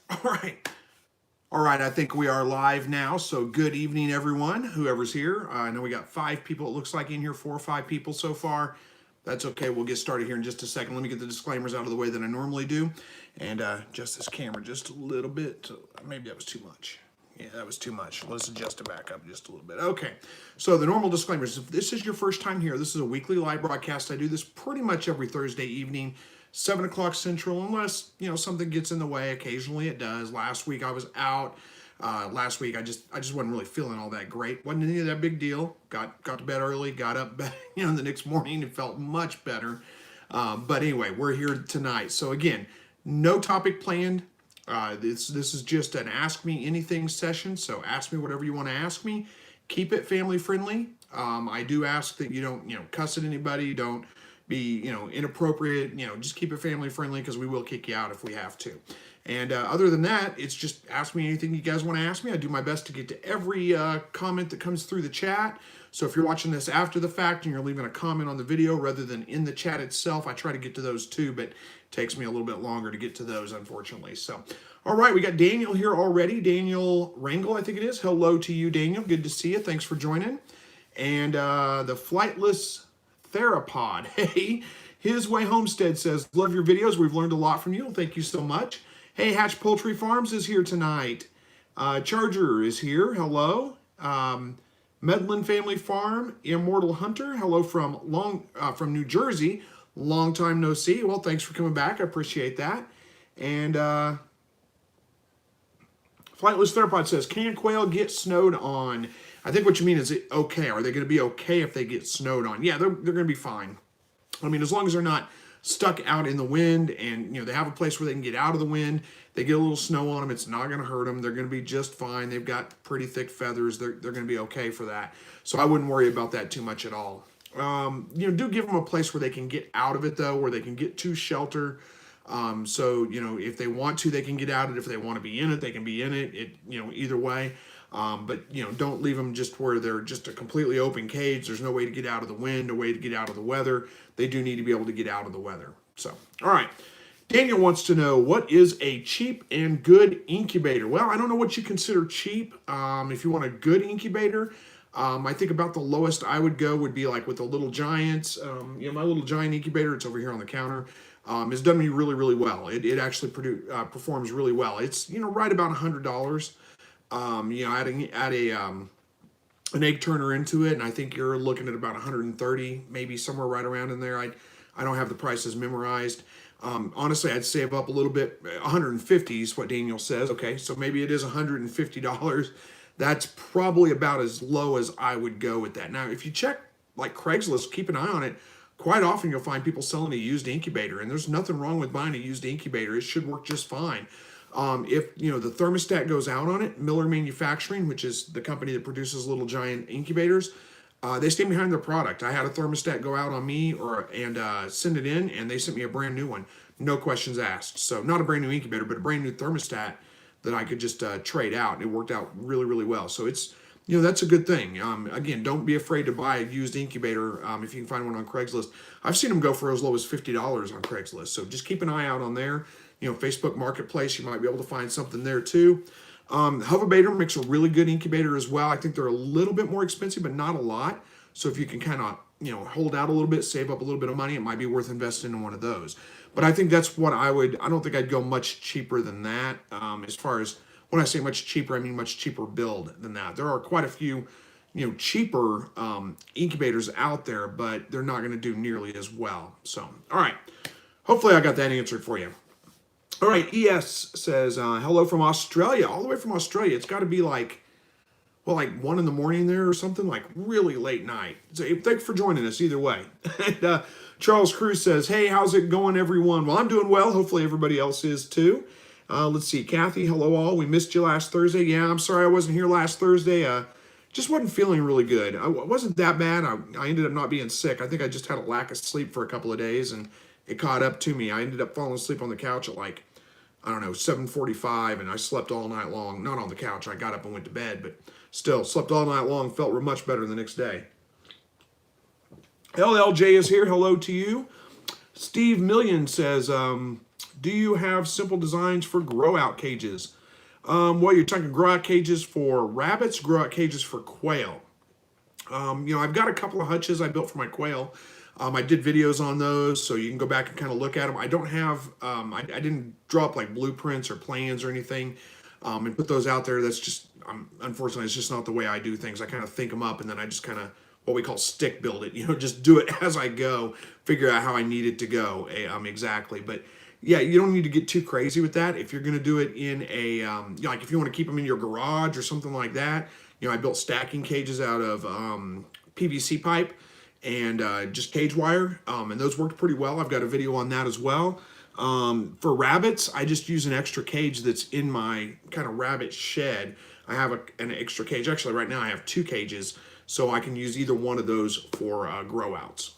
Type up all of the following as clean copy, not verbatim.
All right. All right, I think we are live now. So good evening, everyone, whoever's here. I know we got 5 people, it looks like, in here, 4 or 5 people so far. That's okay. We'll get started here in just a second. Let me get the disclaimers out of the way that I normally do. And adjust this camera just a little bit. Maybe that was too much. Yeah, that was too much. Let's adjust it back up just a little bit. Okay, so the normal disclaimers. If this is your first time here, this is a weekly live broadcast. I do this pretty much every Thursday evening, 7 o'clock Central, unless, something gets in the way. Occasionally it does. Last week I was out. Last week I just wasn't really feeling all that great. Wasn't any of that big deal. Got to bed early, got up, the next morning and felt much better. But anyway, we're here tonight. So again, no topic planned. This is just an Ask Me Anything session, so ask me whatever you want to ask me. Keep it family friendly. I do ask that you don't, cuss at anybody, don't be, inappropriate, just keep it family friendly because we will kick you out if we have to. And other than that, it's just ask me anything you guys want to ask me. I do my best to get to every comment that comes through the chat. So if you're watching this after the fact and you're leaving a comment on the video rather than in the chat itself, I try to get to those too, but it takes me a little bit longer to get to those, unfortunately. So, all right, we got Daniel here already. Daniel Rangel, I think it is. Hello to you, Daniel. Good to see you. Thanks for joining. And the Flightless Therapod. Hey, His Way Homestead says, love your videos. We've learned a lot from you. Thank you so much. Hey, Hatch Poultry Farms is here tonight. Charger is here. Hello. Medlin Family Farm, Immortal Hunter. Hello from New Jersey. Long time no see. Well, thanks for coming back. I appreciate that. And Flightless Therapod says, can quail get snowed on? I think what you mean is, okay, are they going to be okay if they get snowed on? Yeah, they're going to be fine. I mean, as long as they're not stuck out in the wind and, they have a place where they can get out of the wind, they get a little snow on them, it's not going to hurt them. They're going to be just fine. They've got pretty thick feathers. They're going to be okay for that. So I wouldn't worry about that too much at all. Do give them a place where they can get out of it, though, where they can get to shelter. So, if they want to, they can get out of it. If they want to be in it, they can be in it. Either way. But, don't leave them just where they're just a completely open cage. There's no way to get out of the wind, no way to get out of the weather. They do need to be able to get out of the weather. So, all right. Daniel wants to know, what is a cheap and good incubator? Well, I don't know what you consider cheap. If you want a good incubator, I think about the lowest I would go would be like with the Little Giants. My Little Giant incubator, it's over here on the counter. Has done me really, really well. It actually performs really well. It's, right about $100. Add an egg turner into it, and I think you're looking at about 130, maybe somewhere right around in there. I don't have the prices memorized. Honestly, I'd save up a little bit. 150 is what Daniel says. Okay, so maybe it is $150. That's probably about as low as I would go with that. Now, if you check like Craigslist, keep an eye on it. Quite often you'll find people selling a used incubator, and there's nothing wrong with buying a used incubator. It should work just fine. If the thermostat goes out on it, Miller Manufacturing, which is the company that produces Little Giant incubators, they stand behind their product. I had a thermostat go out on me and send it in, and they sent me a brand new one, no questions asked. So not a brand new incubator, but a brand new thermostat that I could just trade out, and it worked out really, really well. So it's that's a good thing. Again, don't be afraid to buy a used incubator if you can find one on Craigslist. I've seen them go for as low as $50 on Craigslist. So just keep an eye out on there. Facebook Marketplace, you might be able to find something there too. Hoverbaiter makes a really good incubator as well. I think they're a little bit more expensive, but not a lot. So if you can kind of, hold out a little bit, save up a little bit of money, it might be worth investing in one of those. But I think that's what I don't think I'd go much cheaper than that. As far as, when I say much cheaper, I mean much cheaper build than that. There are quite a few, cheaper incubators out there, but they're not going to do nearly as well. So, all right. Hopefully I got that answered for you. All right, ES says, hello from Australia, all the way from Australia. It's got to be like 1 in the morning there or something, like really late night. So thanks for joining us either way. And Charles Cruz says, hey, how's it going, everyone? Well, I'm doing well. Hopefully everybody else is too. Let's see, Kathy, hello all. We missed you last Thursday. Yeah, I'm sorry I wasn't here last Thursday. Just wasn't feeling really good. I wasn't that bad. I ended up not being sick. I think I just had a lack of sleep for a couple of days, and it caught up to me. I ended up falling asleep on the couch at 7:45, and I slept all night long. Not on the couch. I got up and went to bed, but still slept all night long. Felt much better the next day. LLJ is here. Hello to you. Steve Million says, Do you have simple designs for grow out cages? Well, you're talking grow out cages for rabbits, grow out cages for quail. I've got a couple of hutches I built for my quail. I did videos on those, so you can go back and kind of look at them. I don't have, I didn't draw up like blueprints or plans or anything and put those out there. That's just, unfortunately, it's just not the way I do things. I kind of think them up and then I just kind of, what we call stick build it, just do it as I go, figure out how I need it to go exactly. But yeah, you don't need to get too crazy with that. If you're going to do it in a, like if you want to keep them in your garage or something like that, I built stacking cages out of PVC pipe and just cage wire, and those worked pretty well. I've got a video on that as well. For rabbits, I just use an extra cage that's in my kind of rabbit shed. I have an extra cage. Actually, right now I have 2 cages, so I can use either one of those for grow outs.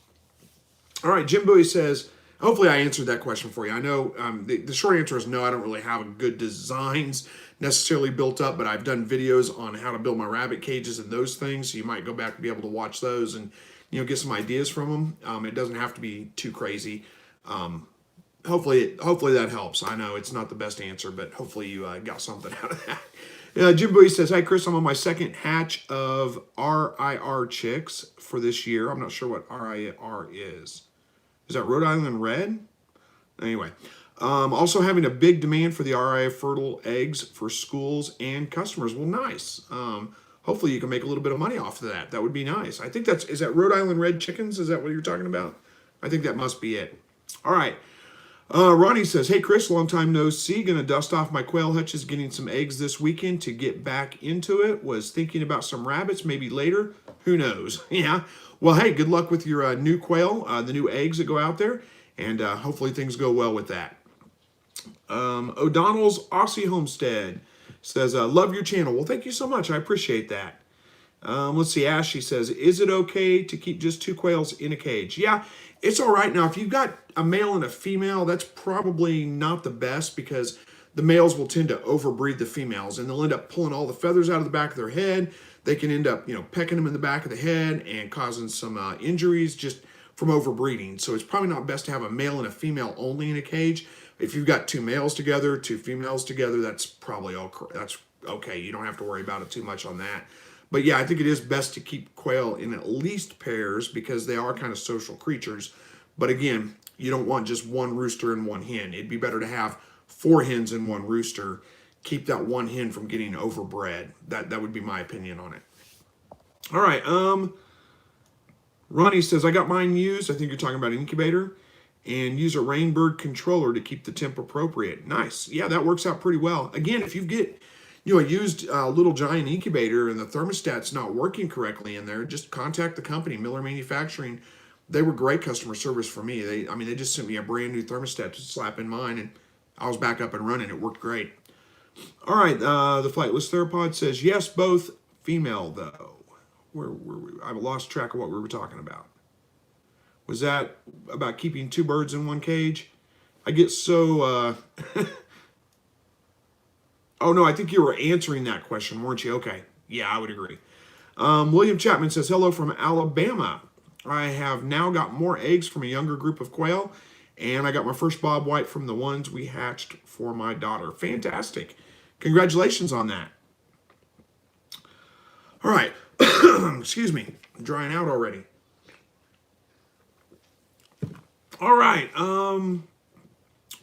All right, Jim Bowie says, hopefully I answered that question for you. I know the short answer is no, I don't really have good designs necessarily built up, but I've done videos on how to build my rabbit cages and those things, so you might go back and be able to watch those and get some ideas from them. It doesn't have to be too crazy. Hopefully that helps. I know it's not the best answer, but hopefully you got something out of that. Jim Bowie says, hi Chris, I'm on my second hatch of RIR chicks for this year. I'm not sure what RIR is. Is that Rhode Island Red? Anyway, also having a big demand for the RIR fertile eggs for schools and customers. Well, nice. Hopefully you can make a little bit of money off of that. That would be nice. I think is that Rhode Island Red chickens? Is that what you're talking about? I think that must be it. All right. Ronnie says, hey Chris, long time no see. Gonna dust off my quail hutches, getting some eggs this weekend to get back into it. Was thinking about some rabbits, maybe later. Who knows? Yeah. Well, hey, good luck with your new quail, the new eggs that go out there, and hopefully things go well with that. O'Donnell's Aussie Homestead says, love your channel. Well, thank you so much. I appreciate that. Let's see. Ashley says, is it okay to keep just 2 quails in a cage? Yeah, it's all right. Now, if you've got a male and a female, that's probably not the best because the males will tend to overbreed the females and they'll end up pulling all the feathers out of the back of their head. They can end up, pecking them in the back of the head and causing some injuries just from overbreeding. So it's probably not best to have a male and a female only in a cage. If you've got 2 males together, 2 females together, that's probably that's okay. You don't have to worry about it too much on that. But yeah, I think it is best to keep quail in at least pairs because they are kind of social creatures. But again, you don't want just 1 rooster and 1 hen. It'd be better to have 4 hens and 1 rooster. Keep that 1 hen from getting overbred. That would be my opinion on it. All right. Ronnie says, I got mine used. I think you're talking about an incubator. And use a rainbird controller to keep the temp appropriate. Nice. Yeah, that works out pretty well. Again, if you get a used little giant incubator and the thermostat's not working correctly in there, just contact the company, Miller Manufacturing. They were great customer service for me. They just sent me a brand new thermostat to slap in mine, and I was back up and running. It worked great. All right, the Flightless Theropod says, yes, both female, though. Where were we? I've lost track of what we were talking about. Was that about keeping 2 birds in 1 cage? I get so... Oh, no, I think you were answering that question, weren't you? Okay. Yeah, I would agree. William Chapman says, hello from Alabama. I have now got more eggs from a younger group of quail, and I got my first Bob White from the ones we hatched for my daughter. Fantastic. Congratulations on that. All right. Excuse me. I'm drying out already. All right.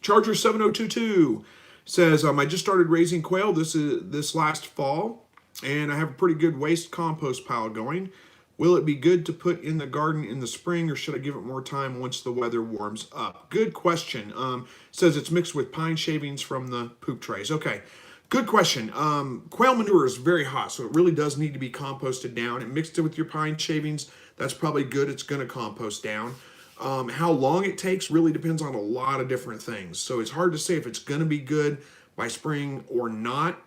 Charger 7022 says, I just started raising quail this last fall, and I have a pretty good waste compost pile going. Will it be good to put in the garden in the spring, or should I give it more time once the weather warms up? Good question. Says it's mixed with pine shavings from the poop trays. Okay, good question. Quail manure is very hot, so it really does need to be composted down. And mixed it with your pine shavings, that's probably good. It's going to compost down. How long it takes really depends on a lot of different things. So it's hard to say if it's going to be good by spring or not.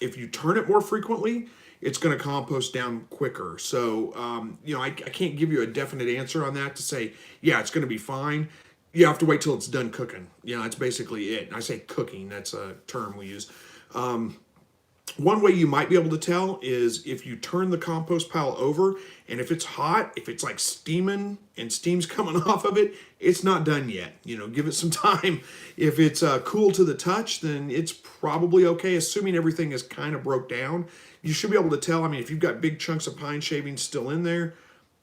If you turn it more frequently, it's going to compost down quicker. So, I can't give you a definite answer on that to say, yeah, it's going to be fine. You have to wait till it's done cooking. That's basically it. And I say cooking, that's a term we use. One way you might be able to tell is if you turn the compost pile over, and if it's hot, if it's like steaming and steam's coming off of it, it's not done yet. You know, give it some time. If it's cool to the touch, then it's probably okay, assuming everything is kind of broke down. You should be able to tell. I mean, if you've got big chunks of pine shavings still in there,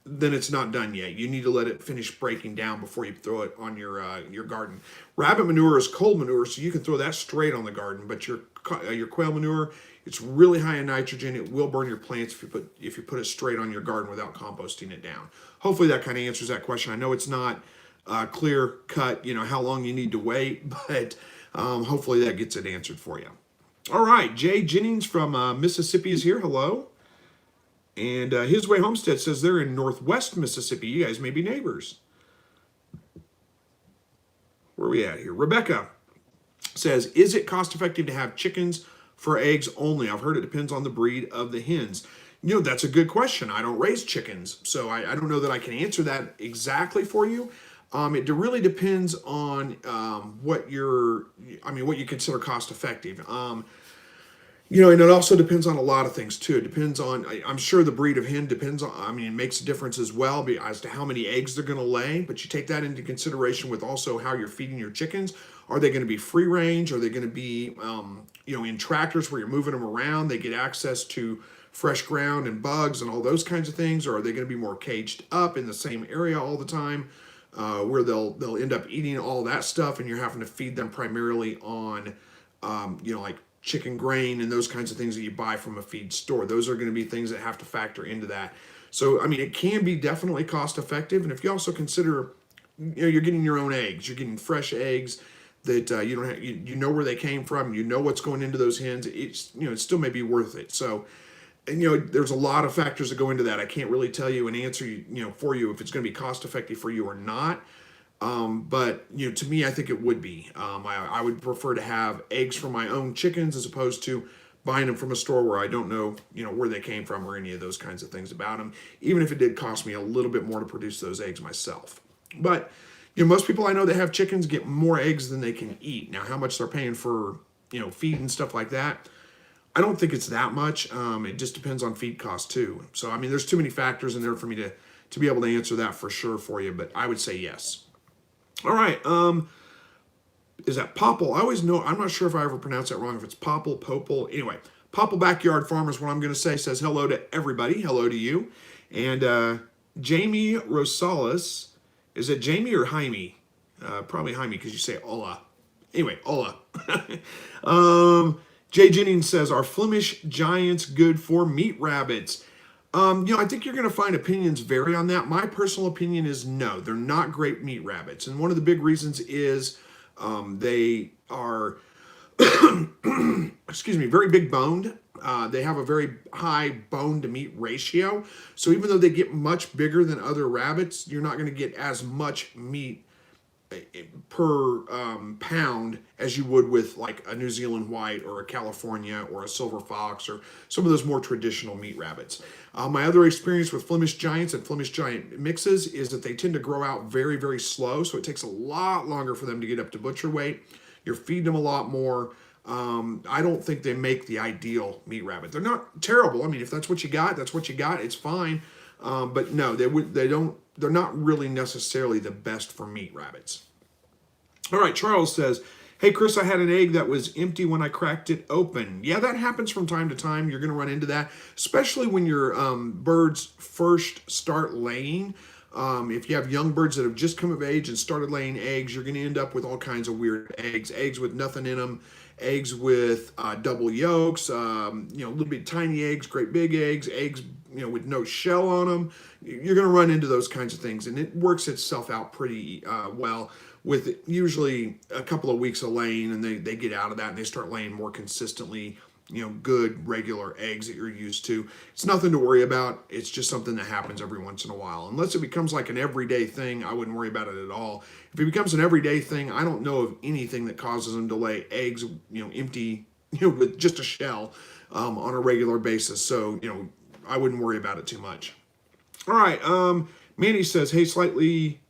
then it's not done yet. You need to let it finish breaking down before you throw it on your garden. Rabbit manure is cold manure, so you can throw that straight on the garden. But your quail manure, it's really high in nitrogen. It will burn your plants if you put it straight on your garden without composting it down. Hopefully that kind of answers that question. I know it's not clear cut, you know, how long you need to wait, but hopefully that gets it answered for you. All right, Jay Jennings from Mississippi is here. Hello. And His Way Homestead says they're in Northwest Mississippi. You guys may be neighbors. Where are we at here? Rebecca says, is it cost effective to have chickens for eggs only? I've heard it depends on the breed of the hens. You know, that's a good question. I don't raise chickens, so I don't know that I can answer that exactly for you. It really depends on what you consider cost effective. You know, and it also depends on a lot of things too. It depends on, I'm sure the breed of hen depends on, I mean, it makes a difference as well as to how many eggs they're going to lay, but you take that into consideration with also how you're feeding your chickens. Are they going to be free range? Are they going to be, you know, in tractors where you're moving them around? They get access to fresh ground and bugs and all those kinds of things? Or are they going to be more caged up in the same area all the time, where they'll end up eating all that stuff and you're having to feed them primarily on, you know, like chicken grain and those kinds of things that you buy from a feed store. Those are going to be things that have to factor into that. So, I mean, it can be definitely cost effective. And if you also consider, you know, you're getting your own eggs, you're getting fresh eggs that you don't have, you know where they came from, you know what's going into those hens. It's, you know, it still may be worth it. So, and you know, there's a lot of factors that go into that. I can't really tell you an answer, you know, for you if it's going to be cost effective for you or not. But you know, to me, I think it would be. I would prefer to have eggs from my own chickens as opposed to buying them from a store where I don't know, you know, where they came from or any of those kinds of things about them. Even if it did cost me a little bit more to produce those eggs myself. But you know, most people I know that have chickens get more eggs than they can eat. Now, how much they're paying for, you know, feed and stuff like that, I don't think it's that much. It just depends on feed cost too. So I mean, there's too many factors in there for me to be able to answer that for sure for you. But I would say yes. All right, is that Popple? I always know, I'm not sure if I ever pronounce that wrong, if it's Popple, Popple. Anyway, Popple Backyard Farm is what I'm going to say. Says hello to everybody. Hello to you. And Jamie Rosales, is it Jamie or Jaime? Probably Jaime because you say hola. Anyway, hola. Jay Jennings says, are Flemish Giants good for meat rabbits? You know, I think you're going to find opinions vary on that. My personal opinion is no, they're not great meat rabbits. And one of the big reasons is they are, excuse me, very big boned. They have a very high bone to meat ratio. So even though they get much bigger than other rabbits, you're not going to get as much meat per pound as you would with like a New Zealand white or a California or a silver fox or some of those more traditional meat rabbits. My other experience with Flemish Giants and Flemish Giant mixes is that they tend to grow out very, very slow. So it takes a lot longer for them to get up to butcher weight. You're feeding them a lot more. I don't think they make the ideal meat rabbit. They're not terrible. I mean, if that's what you got, that's what you got. It's fine. But no, they're not really necessarily the best for meat rabbits. All right, Charles says, hey, Chris, I had an egg that was empty when I cracked it open. Yeah, that happens from time to time. You're going to run into that, especially when your birds first start laying. If you have young birds that have just come of age and started laying eggs, you're going to end up with all kinds of weird eggs with nothing in them, eggs with double yolks, you know, little bit tiny eggs, great big eggs, you know, with no shell on them. You're going to run into those kinds of things, and it works itself out pretty well with usually a couple of weeks of laying, and they get out of that and they start laying more consistently, you know, good regular eggs that you're used to. It's nothing to worry about. It's just something that happens every once in a while. Unless it becomes like an everyday thing, I wouldn't worry about it at all. If it becomes an everyday thing, I don't know of anything that causes them to lay eggs, you know, empty, you know, with just a shell on a regular basis. So, you know, I wouldn't worry about it too much. All right, Manny says, hey, slightly...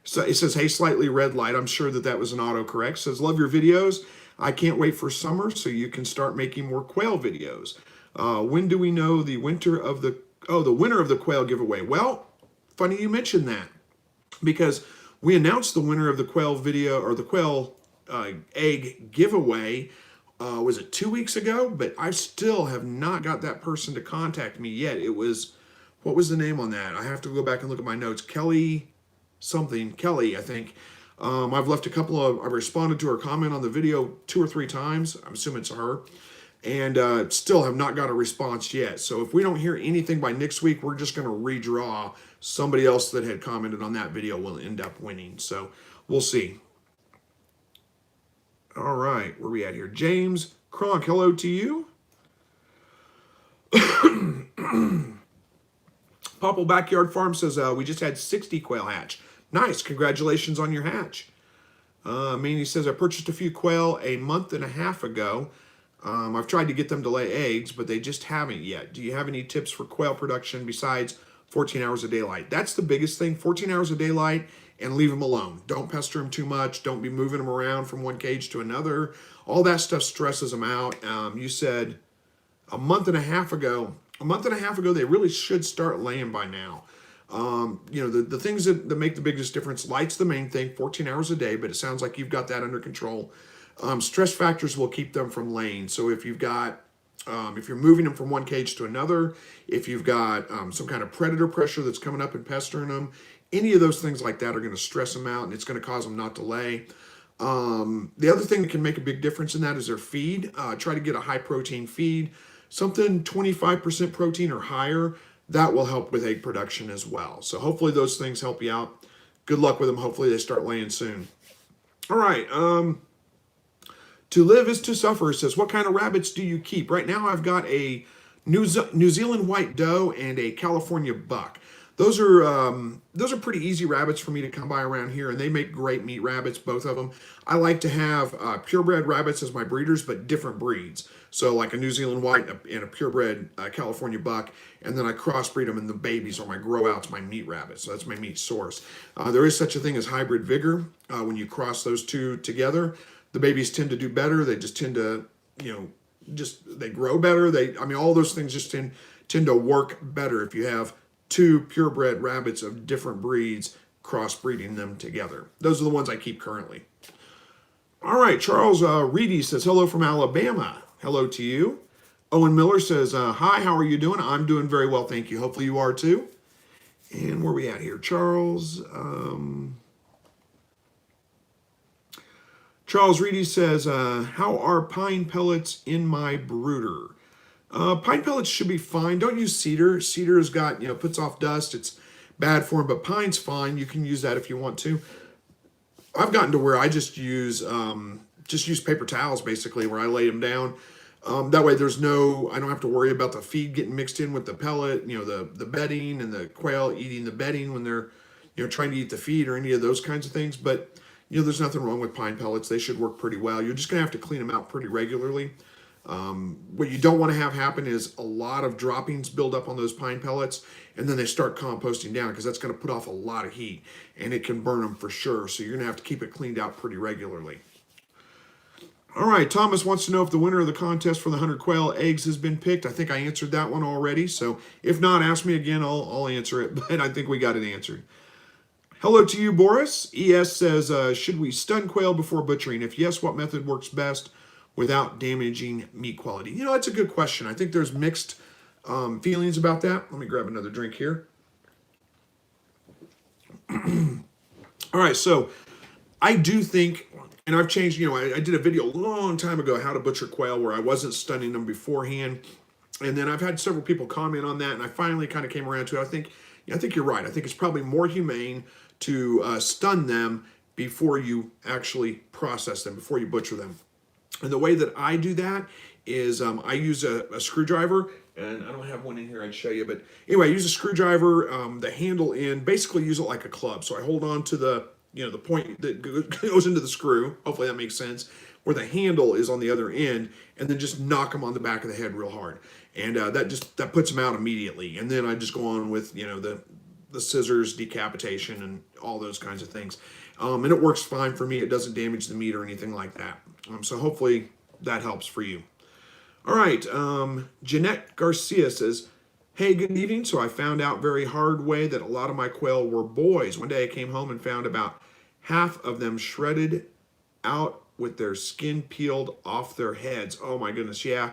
So it says, hey, slightly red light. I'm sure that was an autocorrect. Says, love your videos. I can't wait for summer so you can start making more quail videos. When do we know the winner of the quail giveaway? Well, funny you mentioned that, because we announced the winner of the quail video, or the quail egg giveaway, was it 2 weeks ago? But I still have not got that person to contact me yet. It was, what was the name on that? I have to go back and look at my notes. Kelly, I think. I've responded to her comment on the video 2 or 3 times. I'm assuming it's her. And still have not got a response yet. So if we don't hear anything by next week, we're just going to redraw. Somebody else that had commented on that video will end up winning. So we'll see. All right, where are we at here? James Kronk, hello to you. Popple Backyard Farm says, we just had 60 quail hatch. Nice, congratulations on your hatch. Manny says, I purchased a few quail a month and a half ago. I've tried to get them to lay eggs, but they just haven't yet. Do you have any tips for quail production besides 14 hours of daylight? That's the biggest thing, 14 hours of daylight, and leave them alone. Don't pester them too much. Don't be moving them around from one cage to another. All that stuff stresses them out. You said a month and a half ago, they really should start laying by now. The things that make the biggest difference, light's the main thing, 14 hours a day, but it sounds like you've got that under control. Stress factors will keep them from laying. So if you've got, if you're moving them from one cage to another, if you've got some kind of predator pressure that's coming up and pestering them, any of those things like that are going to stress them out, and it's going to cause them not to lay. The other thing that can make a big difference in that is their feed. Try to get a high protein feed, something 25% protein or higher. That will help with egg production as well. So hopefully those things help you out. Good luck with them. Hopefully they start laying soon. All right. To live is to suffer says, what kind of rabbits do you keep? Right now I've got a New Zealand white doe and a California buck. Those are pretty easy rabbits for me to come by around here, and they make great meat rabbits, both of them. I like to have purebred rabbits as my breeders, but different breeds. So like a New Zealand white and a purebred California buck, and then I crossbreed them, and the babies are my grow outs, my meat rabbits. So that's my meat source. There is such a thing as hybrid vigor. When you cross those two together, the babies tend to do better. They just tend to, they grow better. All those things just tend to work better if you have 2 purebred rabbits of different breeds, crossbreeding them together. Those are the ones I keep currently. All right, Charles Reedy says, hello from Alabama. Hello to you. Owen Miller says, hi, how are you doing? I'm doing very well, thank you. Hopefully you are too. And where are we at here? Charles Reedy says, how are pine pellets in my brooder? Pine pellets should be fine. Don't use cedar. Cedar's got, puts off dust. It's bad for them, but pine's fine. You can use that if you want to. I've gotten to where I just use paper towels basically, where I lay them down. That way I don't have to worry about the feed getting mixed in with the pellet, the bedding, and the quail eating the bedding when they're, trying to eat the feed or any of those kinds of things. But, there's nothing wrong with pine pellets. They should work pretty well. You're just going to have to clean them out pretty regularly. What you don't want to have happen is a lot of droppings build up on those pine pellets, and then they start composting down, because that's going to put off a lot of heat, and it can burn them for sure. So you're going to have to keep it cleaned out pretty regularly. All right, Thomas wants to know if the winner of the contest for the 100 quail eggs has been picked. I think I answered that one already. So if not, ask me again. I'll answer it, but I think we got it answered. Hello to you, Boris. ES says, should we stun quail before butchering? If yes, what method works best without damaging meat quality? That's a good question. I think there's mixed feelings about that. Let me grab another drink here. All right, so I do think, and I've changed, I did a video a long time ago, how to butcher quail, where I wasn't stunning them beforehand. And then I've had several people comment on that, and I finally kind of came around to it. I think you're right. I think it's probably more humane to stun them before you actually process them, before you butcher them. And the way that I do that is I use a screwdriver, and I don't have one in here I'd show you, but anyway, I use a screwdriver, the handle in, basically use it like a club. So I hold on to the point that goes into the screw, hopefully that makes sense, where the handle is on the other end, and then just knock them on the back of the head real hard. And that puts them out immediately. And then I just go on with, the scissors, decapitation, and all those kinds of things. And it works fine for me. It doesn't damage the meat or anything like that. So hopefully that helps for you. All right, Jeanette Garcia says, hey, good evening. So I found out very hard way that a lot of my quail were boys. One day I came home and found about half of them shredded out with their skin peeled off their heads. Oh my goodness, yeah.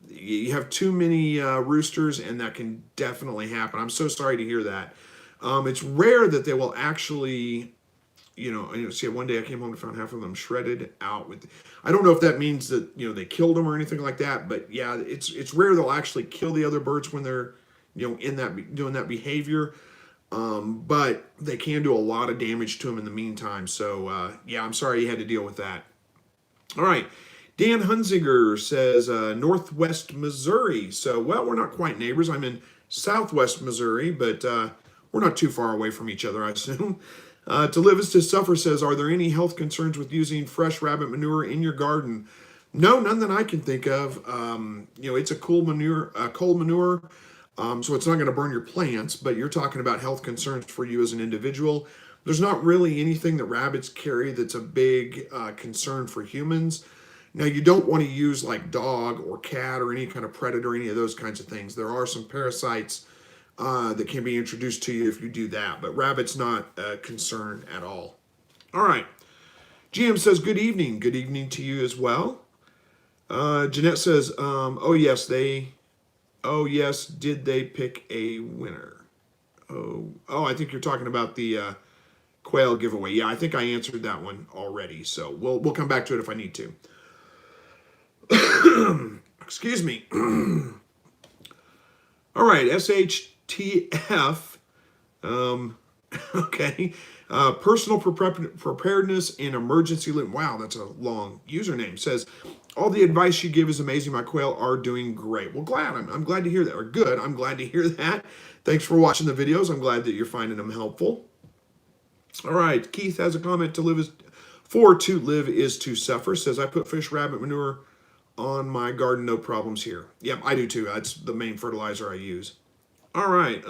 You have too many roosters and that can definitely happen. I'm so sorry to hear that. It's rare that they will actually, see, one day I came home and found half of them shredded out with, I don't know if that means that, they killed them or anything like that, but yeah, it's rare they'll actually kill the other birds when they're, in that, doing that behavior. But they can do a lot of damage to them in the meantime. So, yeah, I'm sorry you had to deal with that. All right. Dan Hunziger says, Northwest Missouri. So, well, we're not quite neighbors. I'm in Southwest Missouri, but we're not too far away from each other, I assume. To Live is to Suffer says, are there any health concerns with using fresh rabbit manure in your garden? No, none that I can think of. It's a cold manure, so it's not going to burn your plants, but you're talking about health concerns for you as an individual. There's not really anything that rabbits carry that's a big concern for humans. Now, you don't want to use like dog or cat or any kind of predator, any of those kinds of things. There are some parasites that can be introduced to you if you do that, but rabbit's not a concern at all. All right. GM says, good evening. Good evening to you as well. Jeanette says, oh yes, did they pick a winner? Oh, I think you're talking about the quail giveaway. Yeah, I think I answered that one already, so we'll come back to it if I need to. Excuse me. All right, SHTF. Okay. Personal preparedness and emergency loop. Wow, that's a long username. Says, all the advice you give is amazing. My quail are doing great. Well, I'm glad to hear that. Or good. I'm glad to hear that. Thanks for watching the videos. I'm glad that you're finding them helpful. All right. Keith has a comment. To live is to suffer. Says, I put fish rabbit manure on my garden. No problems here. Yep, I do too. That's the main fertilizer I use. All right.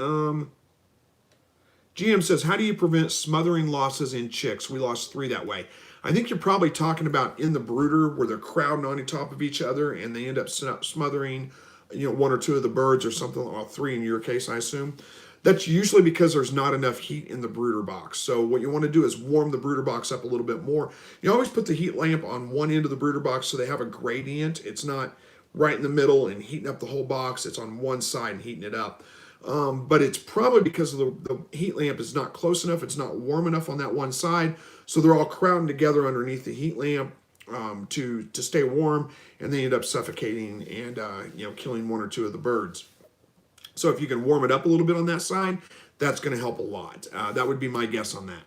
GM says, how do you prevent smothering losses in chicks? We lost 3 that way. I think you're probably talking about in the brooder where they're crowding on top of each other and they end up smothering, 1 or 2 of the birds or something, or 3 in your case, I assume. That's usually because there's not enough heat in the brooder box. So what you want to do is warm the brooder box up a little bit more. You always put the heat lamp on one end of the brooder box so they have a gradient. It's not right in the middle and heating up the whole box. It's on one side and heating it up. But it's probably because of the heat lamp is not close enough. It's not warm enough on that one side. So they're all crowding together underneath the heat lamp to stay warm, and they end up suffocating and killing 1 or 2 of the birds. So if you can warm it up a little bit on that side, that's going to help a lot. That would be my guess on that.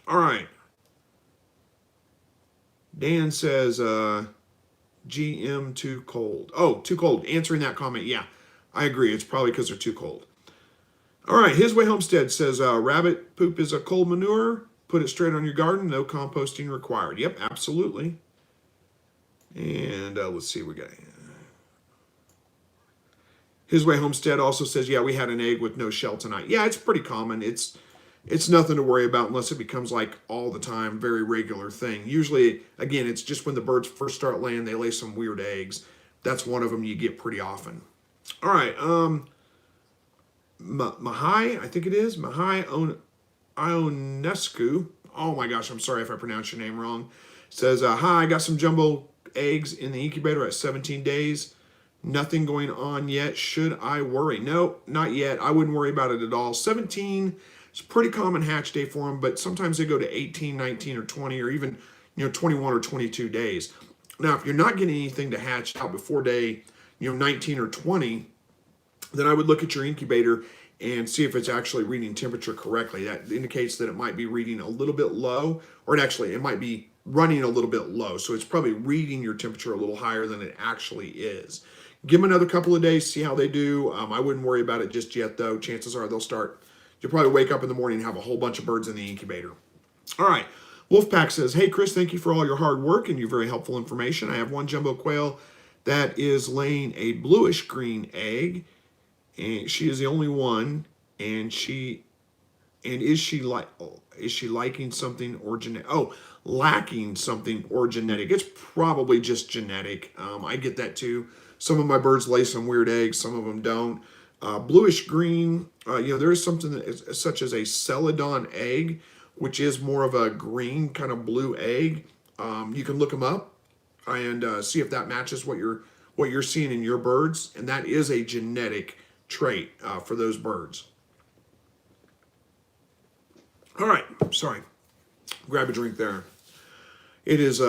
All right. Dan says, GM too cold. Oh, too cold. Answering that comment, yeah, I agree. It's probably because they're too cold. All right, His Way Homestead says, rabbit poop is a cold manure. Put it straight on your garden. No composting required. Yep, absolutely. And let's see, we got His Way Homestead also says, yeah, we had an egg with no shell tonight. Yeah, it's pretty common. It's nothing to worry about unless it becomes like all the time, very regular thing. Usually, again, it's just when the birds first start laying, they lay some weird eggs. That's one of them you get pretty often. All right, Mahai, I think it is, Mahai Ionescu. Oh my gosh, I'm sorry if I pronounced your name wrong. Says, hi, I got some jumbo eggs in the incubator at 17 days. Nothing going on yet. Should I worry? No, not yet. I wouldn't worry about it at all. 17 is a pretty common hatch day for them, but sometimes they go to 18, 19, or 20, or even 21 or 22 days. Now, if you're not getting anything to hatch out before day 19 or 20, then I would look at your incubator and see if it's actually reading temperature correctly. That indicates that it might be reading a little bit low, or it might be running a little bit low. So it's probably reading your temperature a little higher than it actually is. Give them another couple of days, see how they do. I wouldn't worry about it just yet, though. Chances are you'll probably wake up in the morning and have a whole bunch of birds in the incubator. All right. Wolfpack says, hey, Chris, thank you for all your hard work and your very helpful information. I have one jumbo quail that is laying a bluish-green egg, and she is the only one, and she And is she liking something or genetic? Oh, lacking something or genetic. It's probably just genetic. I get that too. Some of my birds lay some weird eggs, some of them don't. Bluish green, there is something that is, such as a celadon egg, which is more of a green kind of blue egg. You can look them up and see if that matches what you're seeing in your birds, and that is a genetic trait for those birds. All right, sorry. Grab a drink there. It is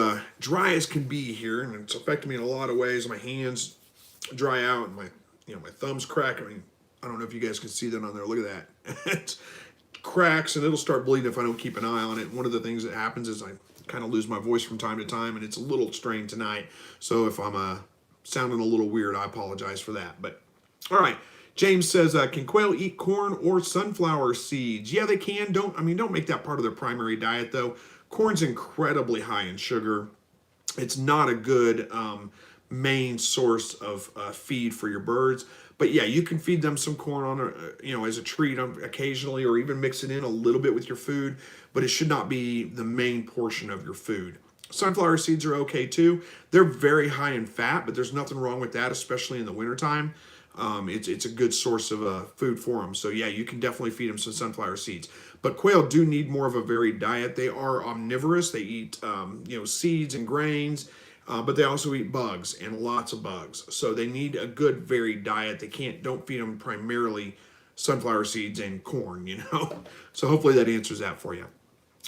dry as can be here, and it's affecting me in a lot of ways. My hands dry out, and my thumbs crack. I mean, I don't know if you guys can see that on there. Look at that. It cracks, and it'll start bleeding if I don't keep an eye on it. One of the things that happens is I kind of lose my voice from time to time, and it's a little strained tonight. So if I'm sounding a little weird, I apologize for that. But all right. James says, can quail eat corn or sunflower seeds? Yeah, they can. Don't make that part of their primary diet, though. Corn's incredibly high in sugar. It's not a good main source of feed for your birds. But yeah, you can feed them some corn on as a treat occasionally, or even mix it in a little bit with your food. But it should not be the main portion of your food. Sunflower seeds are okay too. They're very high in fat, but there's nothing wrong with that, especially in the wintertime. It's a good source of food for them. So yeah, you can definitely feed them some sunflower seeds. But quail do need more of a varied diet. They are omnivorous. They eat seeds and grains, but they also eat bugs, and lots of bugs. So they need a good varied diet. Don't feed them primarily sunflower seeds and corn. So hopefully that answers that for you.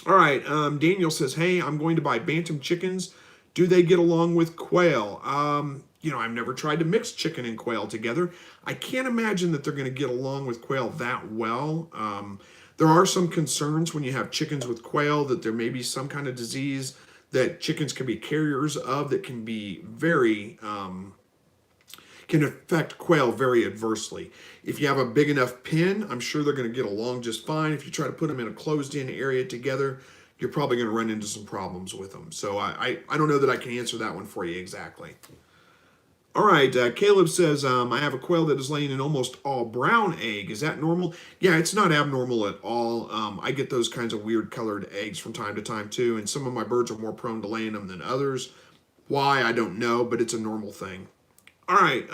All right, Daniel says, hey, I'm going to buy bantam chickens. Do they get along with quail? I've never tried to mix chicken and quail together. I can't imagine that they're going to get along with quail that well. There are some concerns when you have chickens with quail that there may be some kind of disease that chickens can be carriers of that can be can affect quail very adversely. If you have a big enough pen, I'm sure they're going to get along just fine. If you try to put them in a closed-in area together, you're probably going to run into some problems with them. So I don't know that I can answer that one for you exactly. All right, Caleb says, I have a quail that is laying an almost all brown egg. Is that normal? Yeah, it's not abnormal at all. I get those kinds of weird colored eggs from time to time too, and some of my birds are more prone to laying them than others. Why, I don't know, but it's a normal thing. All right,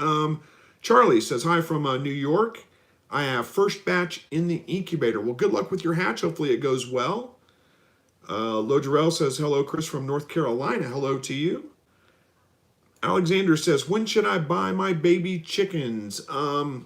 Charlie says, hi from New York. I have first batch in the incubator. Well, good luck with your hatch. Hopefully it goes well. Lojarel says, hello, Chris from North Carolina. Hello to you. Alexander says, when should I buy my baby chickens? Boy,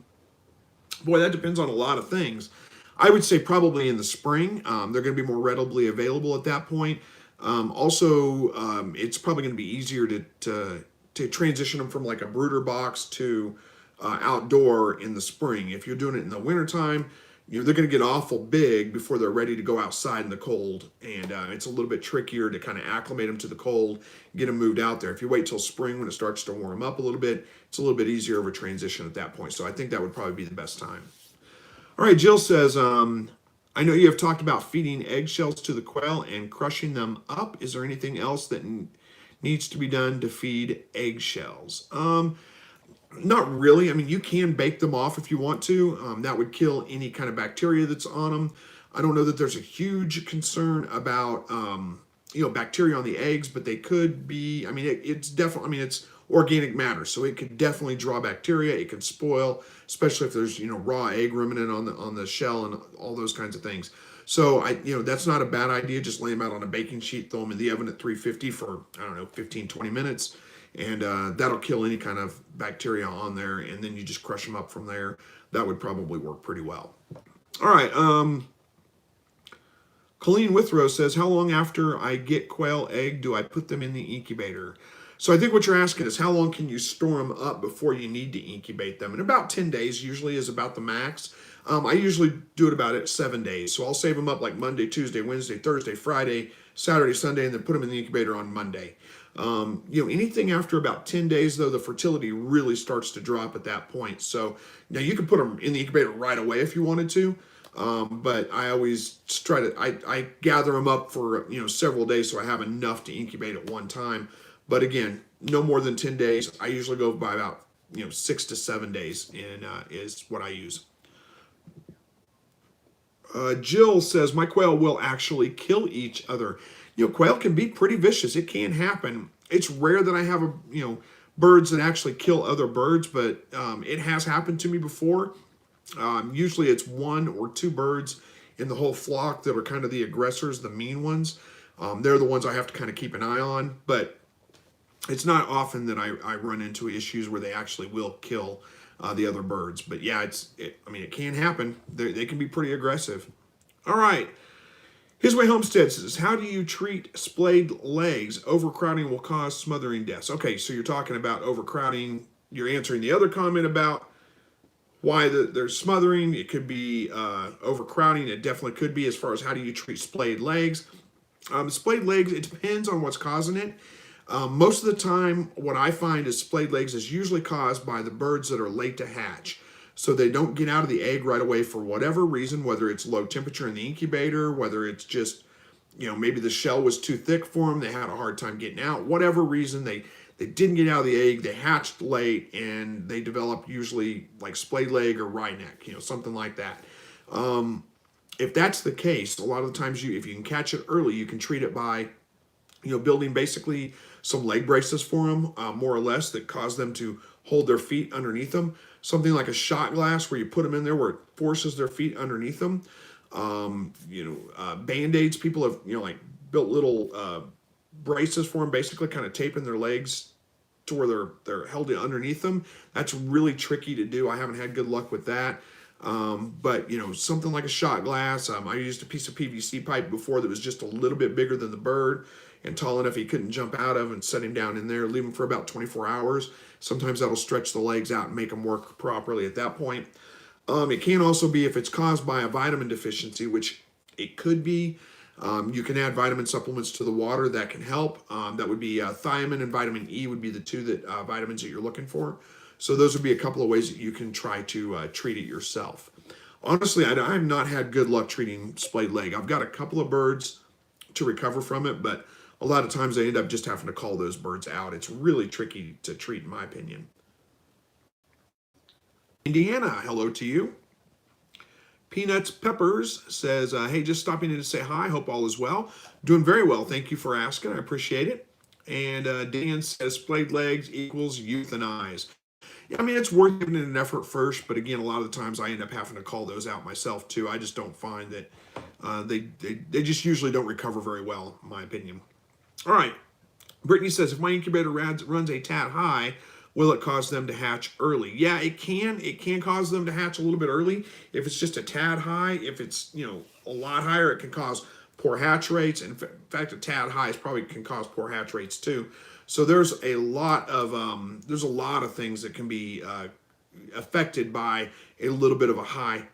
that depends on a lot of things. I would say probably in the spring. They're going to be more readily available at that point. It's probably going to be easier to transition them from like a brooder box to outdoor in the spring. If you're doing it in the wintertime, they're going to get awful big before they're ready to go outside in the cold. And it's a little bit trickier to kind of acclimate them to the cold, get them moved out there. If you wait till spring when it starts to warm up a little bit, it's a little bit easier of a transition at that point. So I think that would probably be the best time. All right, Jill says, I know you have talked about feeding eggshells to the quail and crushing them up. Is there anything else that needs to be done to feed eggshells? Not really. I mean, you can bake them off if you want to. That would kill any kind of bacteria that's on them. I don't know that there's a huge concern about, bacteria on the eggs, but they could be. I mean, it's definitely. It's organic matter, so it could definitely draw bacteria. It could spoil, especially if there's raw egg remnant on the shell and all those kinds of things. So that's not a bad idea. Just lay them out on a baking sheet, throw them in the oven at 350 for 15, 20 minutes. And that'll kill any kind of bacteria on there, and then you just crush them up from there. That would probably work pretty well. All right. Colleen Withrow says, how long after I get quail egg do I put them in the incubator? So I think what you're asking is how long can you store them up before you need to incubate them? And about 10 days usually is about the max. I usually do it about at 7 days. So I'll save them up like Monday, Tuesday, Wednesday, Thursday, Friday, Saturday, Sunday, and then put them in the incubator on Monday. Anything after about 10 days, though, the fertility really starts to drop at that point. So now you can put them in the incubator right away if you wanted to. But I always try to, I gather them up for, several days so I have enough to incubate at one time. But again, no more than 10 days. I usually go by about, 6 to 7 days is what I use. Jill says, my quail will actually kill each other. Quail can be pretty vicious. It can happen. It's rare that I have birds that actually kill other birds, but it has happened to me before. Usually it's one or two birds in the whole flock that are kind of the aggressors, the mean ones. They're the ones I have to kind of keep an eye on, but it's not often that I run into issues where they actually will kill the other birds. But yeah, it can happen. They can be pretty aggressive. All right. His Way Homestead says, how do you treat splayed legs? Overcrowding will cause smothering deaths. Okay, so you're talking about overcrowding. You're answering the other comment about why there's smothering. It could be overcrowding. It definitely could be as far as how do you treat splayed legs. Splayed legs, it depends on what's causing it. Most of the time, what I find is splayed legs is usually caused by the birds that are late to hatch. So they don't get out of the egg right away for whatever reason, whether it's low temperature in the incubator, whether it's just, maybe the shell was too thick for them, they had a hard time getting out, whatever reason, they didn't get out of the egg, they hatched late, and they develop usually like splayed leg or wry neck, something like that. If that's the case, a lot of the times if you can catch it early, you can treat it by building basically some leg braces for them, more or less, that cause them to hold their feet underneath them. Something like a shot glass where you put them in there where it forces their feet underneath them. Band-aids, people have, like built little braces for them, basically kind of taping their legs to where they're held underneath them. That's really tricky to do. I haven't had good luck with that. But something like a shot glass. I used a piece of PVC pipe before that was just a little bit bigger than the bird and tall enough he couldn't jump out of, and set him down in there, leave him for about 24 hours. Sometimes that'll stretch the legs out and make them work properly at that point. It can also be if it's caused by a vitamin deficiency, which it could be. You can add vitamin supplements to the water that can help. That would be thiamine and vitamin E would be the two vitamins that you're looking for. So those would be a couple of ways that you can try to treat it yourself. Honestly, I've not had good luck treating splayed leg. I've got a couple of birds to recover from it, but a lot of times they end up just having to call those birds out. It's really tricky to treat, in my opinion. Indiana, hello to you. Peanuts Peppers says, hey, just stopping in to say hi. Hope all is well. Doing very well. Thank you for asking. I appreciate it. And Dan says, splayed legs equals euthanize. Yeah, it's worth giving it an effort first, but again, a lot of the times I end up having to call those out myself too. I just don't find that they just usually don't recover very well, in my opinion. All right, Brittany says, if my incubator runs a tad high, will it cause them to hatch early? Yeah, it can. It can cause them to hatch a little bit early. If it's just a tad high, if it's a lot higher, it can cause poor hatch rates. And in fact, a tad high probably can cause poor hatch rates too. So there's a lot of things that can be affected by a little bit of a high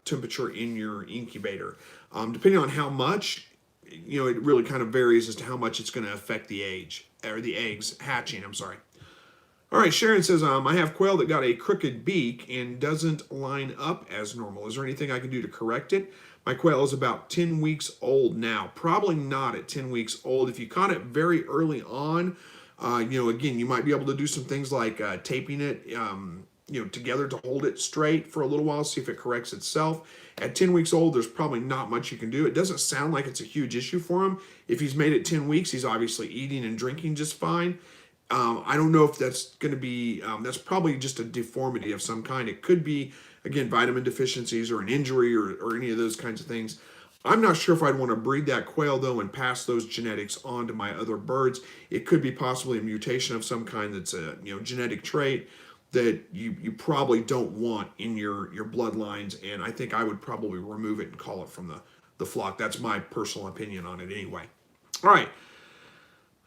temperature in your incubator. Depending on how much, it really kind of varies as to how much it's going to affect the age or the eggs hatching. I'm sorry. All right, Sharon says, I have quail that got a crooked beak and doesn't line up as normal. Is there anything I can do to correct it? My quail is about 10 weeks old now. Probably not at 10 weeks old. If you caught it very early on, again, you might be able to do some things like taping it, together to hold it straight for a little while, see if it corrects itself. At 10 weeks old, there's probably not much you can do. It doesn't sound like it's a huge issue for him. If he's made it 10 weeks, he's obviously eating and drinking just fine. I don't know if that's going to be, that's probably just a deformity of some kind. It could be, again, vitamin deficiencies or an injury or any of those kinds of things. I'm not sure if I'd want to breed that quail, though, and pass those genetics on to my other birds. It could be possibly a mutation of some kind that's a genetic trait that you probably don't want in your bloodlines, and I think I would probably remove it and call it from the flock. That's my personal opinion on it anyway. All right.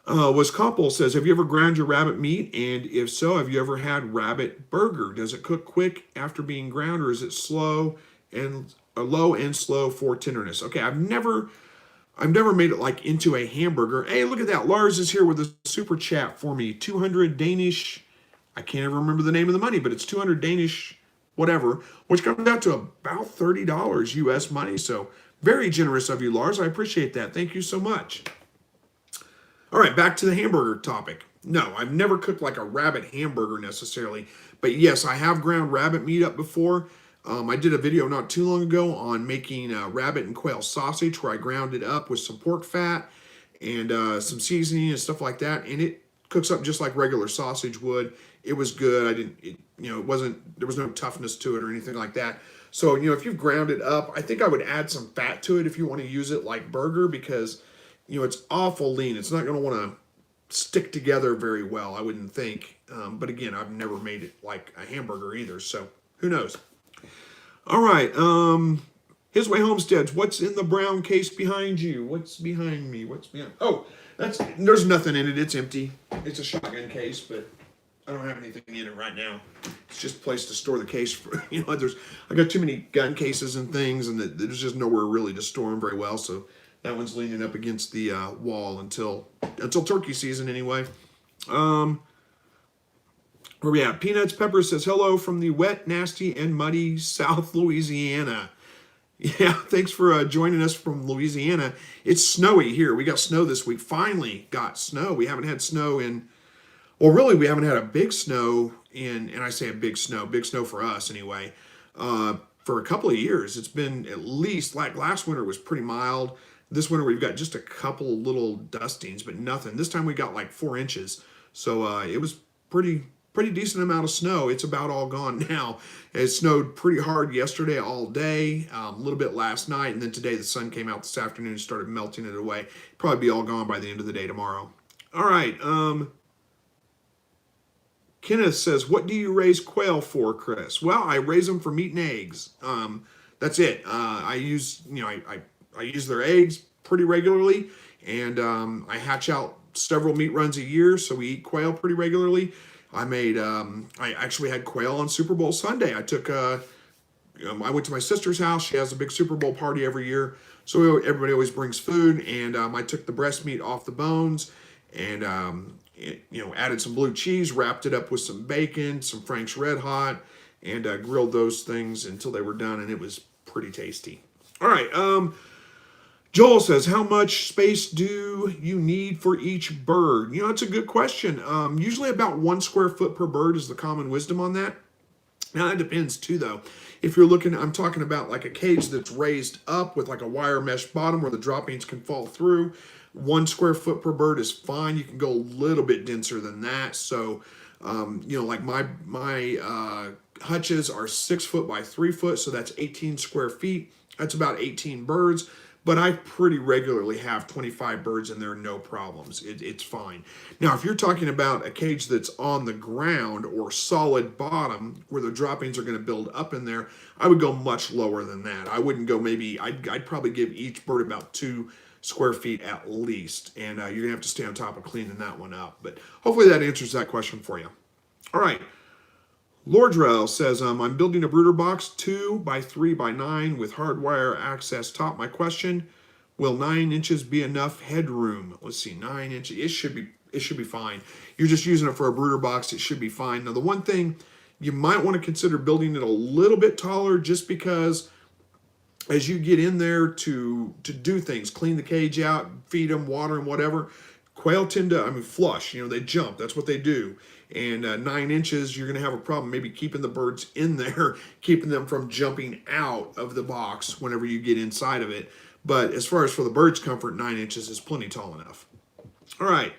Wiscomple says, have you ever ground your rabbit meat? And if so, have you ever had rabbit burger? Does it cook quick after being ground, or is it low and slow for tenderness? Okay, I've never made it like into a hamburger. Hey, look at that. Lars is here with a super chat for me. 200 Danish, I can't even remember the name of the money, but it's 200 Danish whatever, which comes out to about $30 US money. So very generous of you, Lars. I appreciate that. Thank you so much. All right, back to the hamburger topic. No, I've never cooked like a rabbit hamburger necessarily, but yes, I have ground rabbit meat up before. I did a video not too long ago on making rabbit and quail sausage, where I ground it up with some pork fat and some seasoning and stuff like that, and it cooks up just like regular sausage would. It was good. I didn't, it wasn't, there was no toughness to it or anything like that. So, if you've ground it up, I think I would add some fat to it if you want to use it like burger, because, it's awful lean. It's not going to want to stick together very well, I wouldn't think. But again, I've never made it like a hamburger either, so who knows? All right. His Way Homesteads. What's in the brown case behind you? What's behind me? What's behind? Oh, there's nothing in it. It's empty. It's a shotgun case, but I don't have anything in it right now. It's just a place to store the case. For I got too many gun cases and things, and there's just nowhere really to store them very well. So that one's leaning up against the wall until turkey season anyway. Where we at? Peanuts Pepper says hello from the wet, nasty, and muddy South Louisiana. Yeah, thanks for joining us from Louisiana. It's snowy here. We got snow this week. Finally got snow. We haven't had snow in, well, really, we haven't had a big snow in, and I say a big snow for us anyway, for a couple of years. It's been at least, like last winter was pretty mild. This winter we've got just a couple little dustings, but nothing. This time we got like 4 inches. So it was pretty decent amount of snow. It's about all gone now. It snowed pretty hard yesterday all day, a little bit last night, and then today the sun came out this afternoon and started melting it away. Probably be all gone by the end of the day tomorrow. All right. Kenneth says, what do you raise quail for, Chris? Well, I raise them for meat and eggs. That's it. I use, I use their eggs pretty regularly, and I hatch out several meat runs a year, so we eat quail pretty regularly. I actually had quail on Super Bowl Sunday. I went to my sister's house. She has a big Super Bowl party every year. So everybody always brings food. And I took the breast meat off the bones and, added some blue cheese, wrapped it up with some bacon, some Frank's Red Hot, and grilled those things until they were done. And it was pretty tasty. All right. Joel says, how much space do you need for each bird? It's a good question. Usually about 1 square foot per bird is the common wisdom on that. Now, that depends too, though. If you're looking, I'm talking about like a cage that's raised up with like a wire mesh bottom where the droppings can fall through. 1 square foot per bird is fine. You can go a little bit denser than that. So, like my hutches are 6 foot by 3 foot. So that's 18 square feet. That's about 18 birds. But I pretty regularly have 25 birds in there, no problems. It's fine. Now, if you're talking about a cage that's on the ground or solid bottom where the droppings are going to build up in there, I would go much lower than that. I wouldn't go I'd probably give each bird about 2 square feet at least. And you're going to have to stay on top of cleaning that one up. But hopefully that answers that question for you. All right. Lordrell says, I'm building a brooder box 2 by 3 by 9 with hardwire access top. My question, will 9 inches be enough headroom? Let's see, 9 inches. It should be fine. You're just using it for a brooder box. It should be fine. Now, the one thing you might want to consider building it a little bit taller, just because as you get in there to do things, clean the cage out, feed them, water them, whatever, quail tend to, flush. They jump. That's what they do. And 9 inches, you're going to have a problem maybe keeping the birds in there, keeping them from jumping out of the box whenever you get inside of it. But as far as for the birds' comfort, 9 inches is plenty tall enough. All right.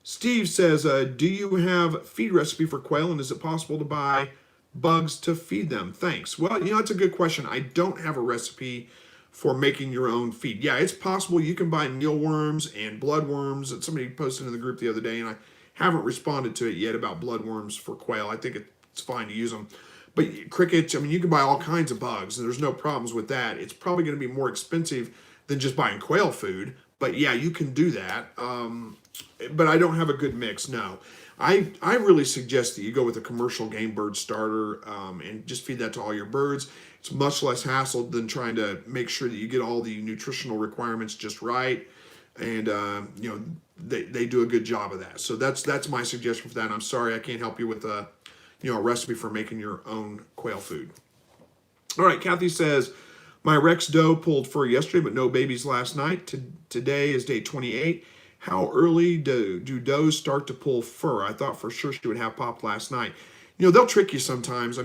Steve says, do you have feed recipe for quail, and is it possible to buy bugs to feed them? Thanks. Well, that's a good question. I don't have a recipe for making your own feed. Yeah, it's possible. You can buy mealworms and bloodworms that somebody posted in the group the other day, and I haven't responded to it yet about bloodworms for quail. I think it's fine to use them. But crickets, you can buy all kinds of bugs, and there's no problems with that. It's probably going to be more expensive than just buying quail food. But yeah, you can do that. But I don't have a good mix, no. I really suggest that you go with a commercial game bird starter and just feed that to all your birds. It's much less hassle than trying to make sure that you get all the nutritional requirements just right. And, they do a good job of that. So that's my suggestion for that. I'm sorry I can't help you with a recipe for making your own quail food. All right, Kathy says, my Rex doe pulled fur yesterday, but no babies last night. Today is day 28. How early do does start to pull fur? I thought for sure she would have popped last night. They'll trick you sometimes.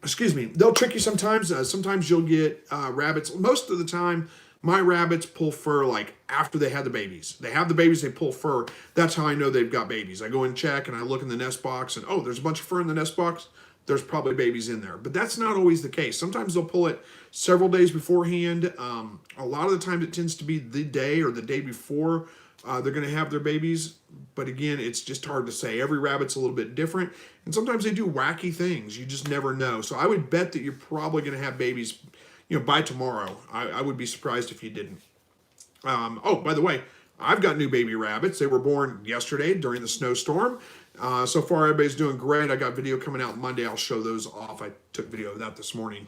Excuse me, they'll trick you sometimes. Sometimes you'll get rabbits. Most of the time, my rabbits pull fur like after they had the babies. They have the babies, they pull fur. That's how I know they've got babies. I go and check and I look in the nest box and oh, there's a bunch of fur in the nest box. There's probably babies in there. But that's not always the case. Sometimes they'll pull it several days beforehand. A lot of the time it tends to be the day or the day before they're going to have their babies. But again, it's just hard to say. Every rabbit's a little bit different. And sometimes they do wacky things. You just never know. So I would bet that you're probably going to have babies, by tomorrow. I would be surprised if you didn't. Oh, by the way, I've got new baby rabbits. They were born yesterday during the snowstorm. So far, everybody's doing great. I got video coming out Monday. I'll show those off. I took video of that this morning.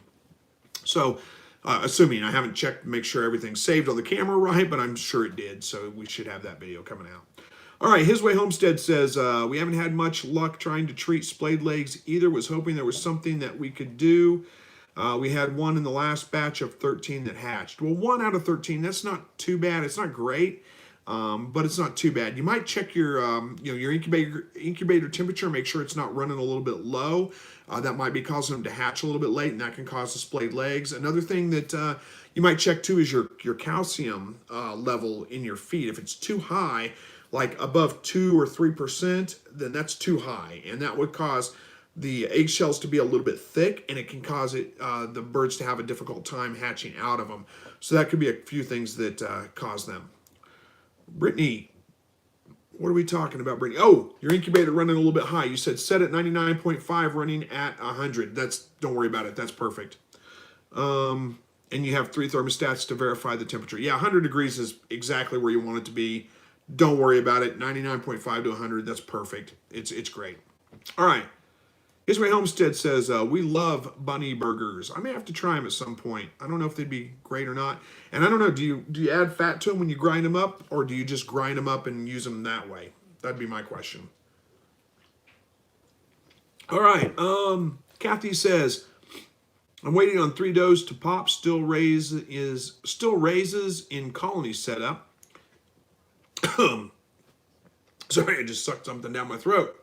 So, assuming I haven't checked to make sure everything's saved on the camera right, but I'm sure it did. So we should have that video coming out. All right, His Way Homestead says, we haven't had much luck trying to treat splayed legs either. Was hoping there was something that we could do. We had one in the last batch of 13 that hatched. Well, 1 out of 13, that's not too bad. It's not great, but it's not too bad. You might check your, your incubator temperature, make sure it's not running a little bit low. That might be causing them to hatch a little bit late, and that can cause the splayed legs. Another thing that you might check too is your calcium level in your feed. If it's too high, like above 2 or 3%, then that's too high, and that would cause the eggshells to be a little bit thick, and it can cause the birds to have a difficult time hatching out of them. So that could be a few things that cause them. Brittany, what are we talking about, Brittany? Oh, your incubator running a little bit high. You said set at 99.5, running at 100. Don't worry about it. That's perfect. And you have 3 thermostats to verify the temperature. Yeah, 100 degrees is exactly where you want it to be. Don't worry about it. 99.5 to 100, that's perfect. It's great. All right. His Way Homestead says, we love bunny burgers. I may have to try them at some point. I don't know if they'd be great or not. And I don't know, do you add fat to them when you grind them up, or do you just grind them up and use them that way? That'd be my question. All right. Kathy says, I'm waiting on 3 does to pop. Still raises in colony setup. Sorry, I just sucked something down my throat.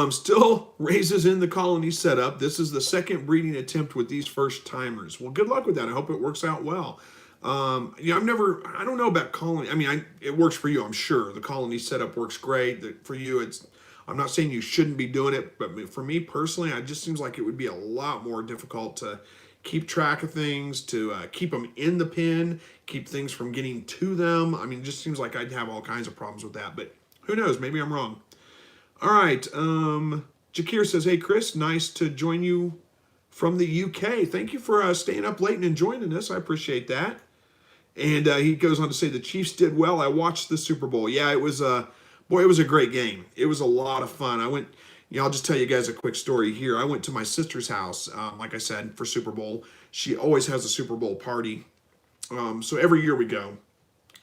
Still raises in the colony setup. This is the second breeding attempt with these first timers. Well, good luck with that. I hope it works out well. I don't know about colony. I mean, it works for you, I'm sure. The colony setup works great. For you, I'm not saying you shouldn't be doing it, but for me personally, it just seems like it would be a lot more difficult to keep track of things, to keep them in the pen, keep things from getting to them. I mean, it just seems like I'd have all kinds of problems with that, but who knows? Maybe I'm wrong. All right. Jakir says, hey, Chris, nice to join you from the UK. Thank you for staying up late and joining us. I appreciate that. And he goes on to say the Chiefs did well. I watched the Super Bowl. Yeah, it was it was a great game. It was a lot of fun. I'll just tell you guys a quick story here. I went to my sister's house, like I said, for Super Bowl. She always has a Super Bowl party. So every year we go.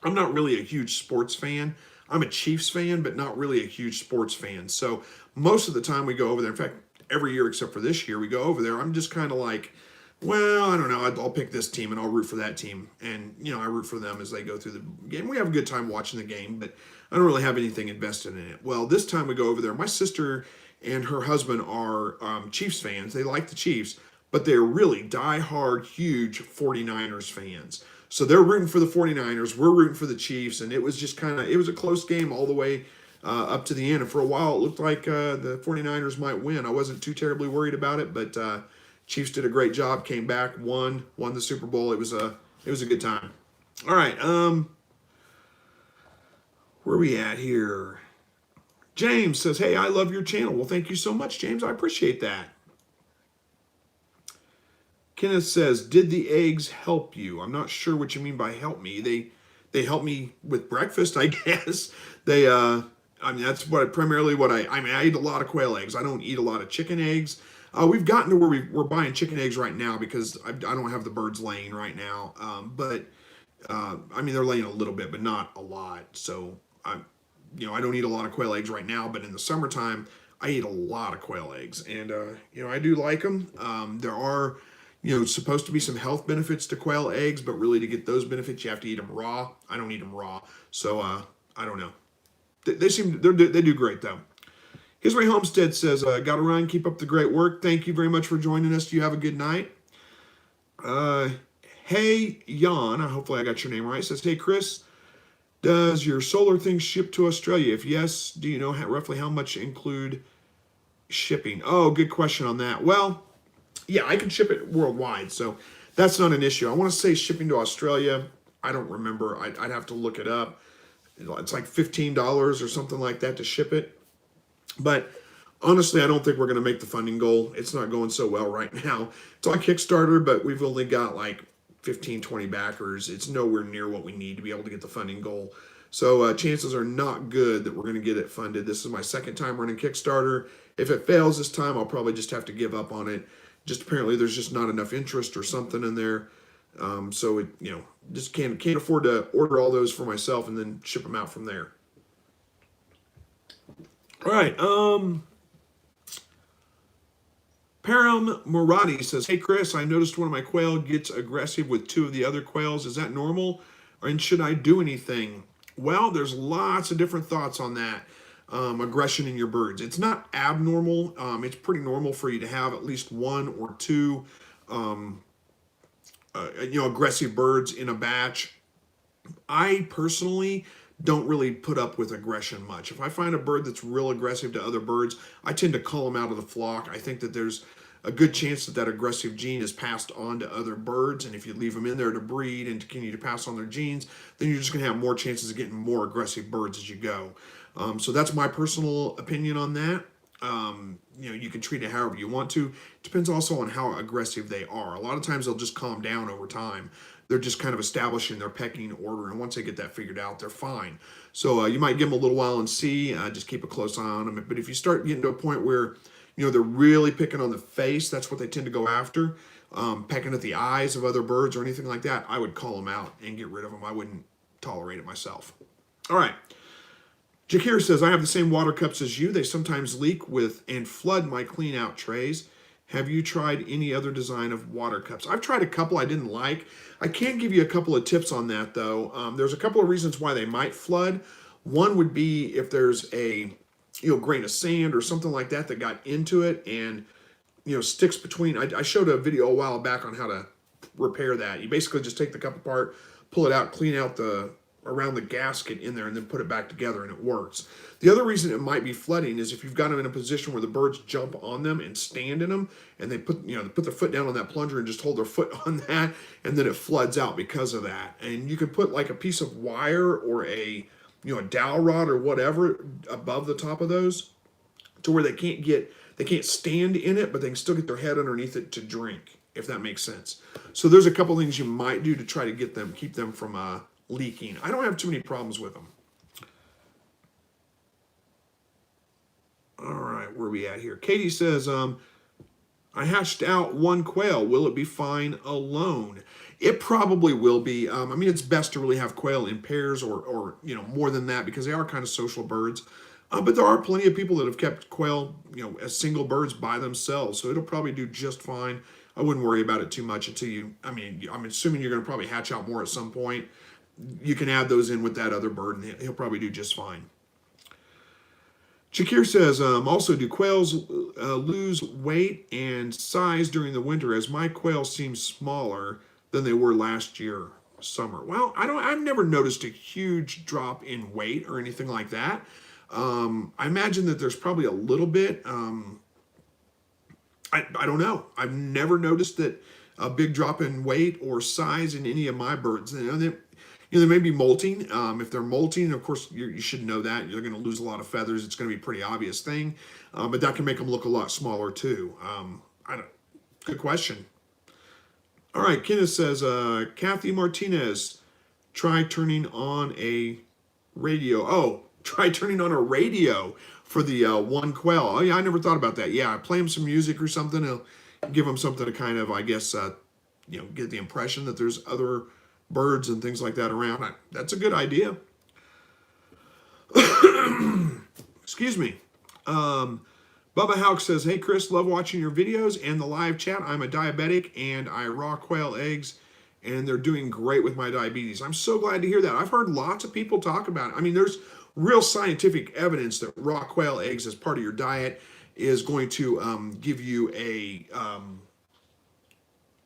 I'm not really a huge sports fan. I'm a Chiefs fan, but not really a huge sports fan. So most of the time we go over there. In fact, every year except for this year, we go over there. I'm just kind of like, well, I don't know. I'll pick this team and I'll root for that team. And, I root for them as they go through the game. We have a good time watching the game, but I don't really have anything invested in it. Well, this time we go over there. My sister and her husband are Chiefs fans. They like the Chiefs, but they're really diehard, huge 49ers fans. So they're rooting for the 49ers. We're rooting for the Chiefs. And it was just it was a close game all the way up to the end. And for a while, it looked like the 49ers might win. I wasn't too terribly worried about it, but Chiefs did a great job, came back, won the Super Bowl. It was a good time. All right. Where are we at here? James says, hey, I love your channel. Well, thank you so much, James. I appreciate that. Kenneth says, did the eggs help you? I'm not sure what you mean by help me. They help me with breakfast, I guess. That's primarily what I eat a lot of quail eggs. I don't eat a lot of chicken eggs. We've gotten to where we're buying chicken eggs right now because I don't have the birds laying right now. But they're laying a little bit, but not a lot. So I don't eat a lot of quail eggs right now, but in the summertime, I eat a lot of quail eggs. And, I do like them. There are, supposed to be some health benefits to quail eggs, but really to get those benefits, you have to eat them raw. I don't eat them raw. So, I don't know. They do great though. Here's my Homestead says, got to run. Keep up the great work. Thank you very much for joining us. You have a good night. Hey, Jan, hopefully I got your name right. Says, hey, Chris, does your solar thing ship to Australia? If yes, do you know roughly how much include shipping? Oh, good question on that. Well, yeah, I can ship it worldwide, so that's not an issue. I want to say shipping to Australia. I don't remember. I'd have to look it up. It's like $15 or something like that to ship it. But honestly, I don't think we're going to make the funding goal. It's not going so well right now. It's on Kickstarter, but we've only got like 15, 20 backers. It's nowhere near what we need to be able to get the funding goal. So chances are not good that we're going to get it funded. This is my second time running Kickstarter. If it fails this time, I'll probably just have to give up on it. Just apparently there's just not enough interest or something in there. So it, just can't afford to order all those for myself and then ship them out from there. All right. Param Murati says, hey, Chris, I noticed one of my quail gets aggressive with two of the other quails. Is that normal? And should I do anything? Well, there's lots of different thoughts on that. Aggression in your birds. It's not abnormal. It's pretty normal for you to have at least one or two, aggressive birds in a batch. I personally don't really put up with aggression much. If I find a bird that's real aggressive to other birds, I tend to cull them out of the flock. I think that there's a good chance that that aggressive gene is passed on to other birds, and if you leave them in there to breed and continue to pass on their genes, then you're just going to have more chances of getting more aggressive birds as you go. So that's my personal opinion on that. You can treat it however you want to. It depends also on how aggressive they are. A lot of times they'll just calm down over time. They're just kind of establishing their pecking order, and once they get that figured out, they're fine. So you might give them a little while and see. Just keep a close eye on them. But if you start getting to a point where they're really picking on the face, that's what they tend to go after. Pecking at the eyes of other birds or anything like that, I would call them out and get rid of them. I wouldn't tolerate it myself. All right. Jakir says, I have the same water cups as you. They sometimes leak with and flood my clean out trays. Have you tried any other design of water cups? I've tried a couple I didn't like. I can give you a couple of tips on that, though. There's a couple of reasons why they might flood. One would be if there's a grain of sand or something like that that got into it and sticks between. I showed a video a while back on how to repair that. You basically just take the cup apart, pull it out, clean out around the gasket in there, and then put it back together, and it works. The other reason it might be flooding is if you've got them in a position where the birds jump on them and stand in them, and they put their foot down on that plunger and just hold their foot on that, and then it floods out because of that. And you could put like a piece of wire or a dowel rod or whatever above the top of those to where they can't stand in it, but they can still get their head underneath it to drink, if that makes sense. So there's a couple things you might do to try to keep them from leaking. I don't have too many problems with them. All right, where are we at here? Katie says, I hatched out one quail. Will it be fine alone? It probably will be. It's best to really have quail in pairs or more than that because they are kind of social birds. But there are plenty of people that have kept quail, as single birds by themselves. So it'll probably do just fine. I wouldn't worry about it too much until I'm assuming you're going to probably hatch out more at some point. You can add those in with that other bird, and he'll probably do just fine. Shakir says, also, do quails lose weight and size during the winter, as my quail seem smaller than they were last year summer? Well, I've never noticed a huge drop in weight or anything like that. I imagine that there's probably a little bit. I don't know. I've never noticed that a big drop in weight or size in any of my birds. They may be molting. If they're molting, of course, you should know that. You're going to lose a lot of feathers. It's going to be a pretty obvious thing. But that can make them look a lot smaller, too. Good question. All right, Kenneth says, Kathy Martinez, try turning on a radio. Oh, try turning on a radio for the one quail. Oh, yeah, I never thought about that. Yeah, play him some music or something. It'll give him something to kind of, I guess, get the impression that there's other birds and things like that around. That's a good idea. Excuse me. Bubba Hauk says, hey, Chris, love watching your videos and the live chat. I'm a diabetic, and I raw quail eggs, and they're doing great with my diabetes. I'm so glad to hear that. I've heard lots of people talk about it. There's real scientific evidence that raw quail eggs as part of your diet is going to give you a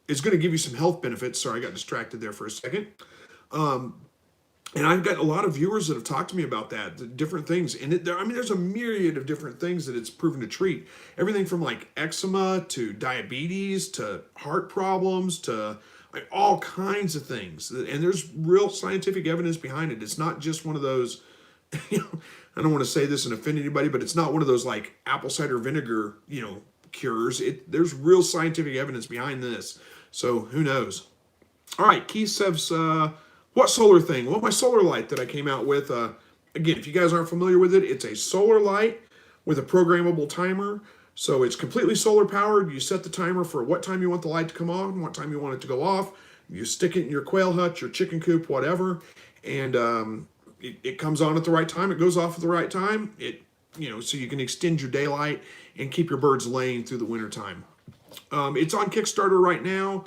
is going to give you some health benefits. Sorry, I got distracted there for a second. And I've got a lot of viewers that have talked to me about that, the different things. And I mean, there's a myriad of different things that it's proven to treat. Everything from like eczema to diabetes to heart problems to like, all kinds of things. And there's real scientific evidence behind it. It's not just one of those, you know, I don't want to say this and offend anybody, but it's not one of those like apple cider vinegar, you know, cures. There's real scientific evidence behind this. So who knows? All right, Keith says, what solar thing? Well, my solar light that I came out with, again, if you guys aren't familiar with it, it's a solar light with a programmable timer. So it's completely solar powered. You set the timer for what time you want the light to come on, what time you want it to go off. You stick it in your quail hutch, your chicken coop, whatever, and it comes on at the right time. It goes off at the right time. So you can extend your daylight and keep your birds laying through the winter time. It's on Kickstarter right now.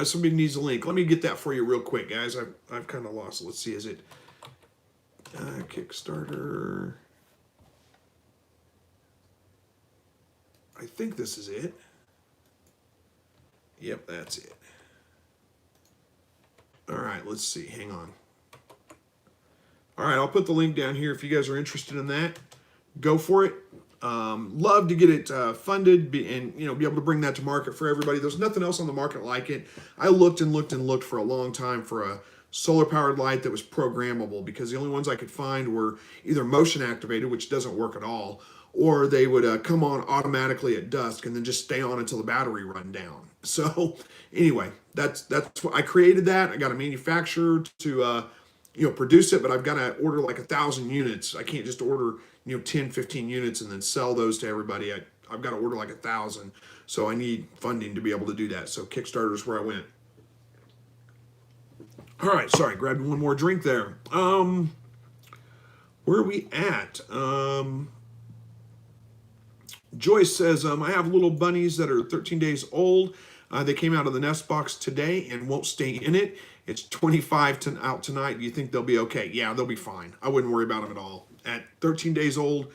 Somebody needs a link. Let me get that for you real quick, guys. I've kind of lost it. Let's see. Is it Kickstarter? I think this is it. Yep, that's it. All right, let's see. Hang on. All right, I'll put the link down here if you guys are interested in that. Go for it. Love to get it funded and be able to bring that to market for everybody. There's nothing else on the market like it. I looked and looked and looked for a long time for a solar powered light that was programmable, because the only ones I could find were either motion activated, which doesn't work at all, or they would come on automatically at dusk and then just stay on until the battery run down. So anyway, that's what I created. That I got a manufacturer to produce it, but I've got to order like 1,000 units. I can't just order 10, 15 units and then sell those to everybody. I've got to order like 1,000. So I need funding to be able to do that. So Kickstarter is where I went. All right, sorry, grabbed one more drink there. Where are we at? Joyce says, I have little bunnies that are 13 days old. They came out of the nest box today and won't stay in it. It's 25 out tonight. Do you think they'll be okay? Yeah, they'll be fine. I wouldn't worry about them at all. At 13 days old,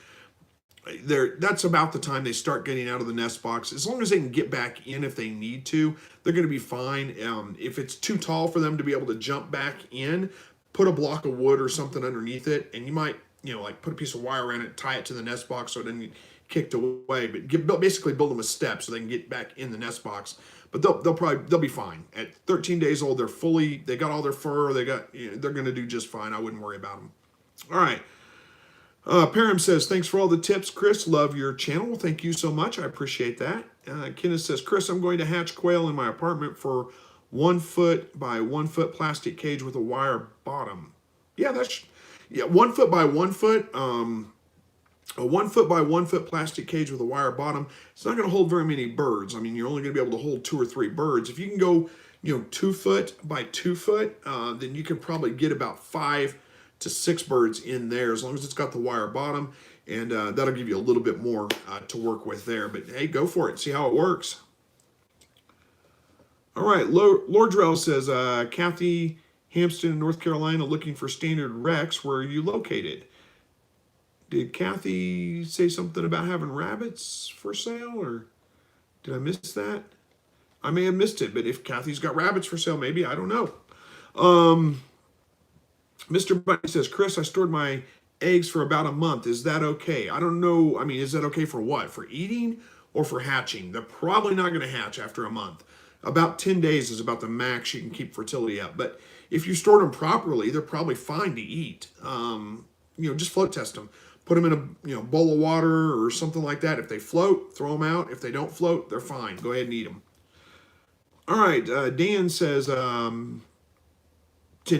that's about the time they start getting out of the nest box. As long as they can get back in if they need to, they're going to be fine. If it's too tall for them to be able to jump back in, put a block of wood or something underneath it, and you might, like put a piece of wire around it, tie it to the nest box so it doesn't get kicked away. But basically build them a step so they can get back in the nest box. But they'll be fine. At 13 days old, they got all their fur. They're going to do just fine. I wouldn't worry about them. All right. Param says, thanks for all the tips, Chris. Love your channel. Well, thank you so much. I appreciate that. Kenneth says, Chris, I'm going to hatch quail in my apartment for 1 foot by 1 foot plastic cage with a wire bottom. Yeah, 1 foot by 1 foot. A 1 foot by 1 foot plastic cage with a wire bottom. It's not going to hold very many birds. I mean, you're only going to be able to hold 2 or 3 birds. If you can go, 2 foot by 2 foot, then you can probably get about 5 to 6 birds in there, as long as it's got the wire bottom, and that'll give you a little bit more to work with there. But hey, go for it. See how it works. All right, Lordrell says, Kathy, Hampton, North Carolina, looking for standard Rex. Where are you located? Did Kathy say something about having rabbits for sale, or did I miss that? I may have missed it, but if Kathy's got rabbits for sale, maybe, I don't know. Mr. Bunny says, Chris, I stored my eggs for about a month. Is that okay? I don't know. I mean, is that okay for what? For eating or for hatching? They're probably not going to hatch after a month. About 10 days is about the max you can keep fertility up. But if you stored them properly, they're probably fine to eat. Just float test them. Put them in a bowl of water or something like that. If they float, throw them out. If they don't float, they're fine. Go ahead and eat them. All right, Dan says 10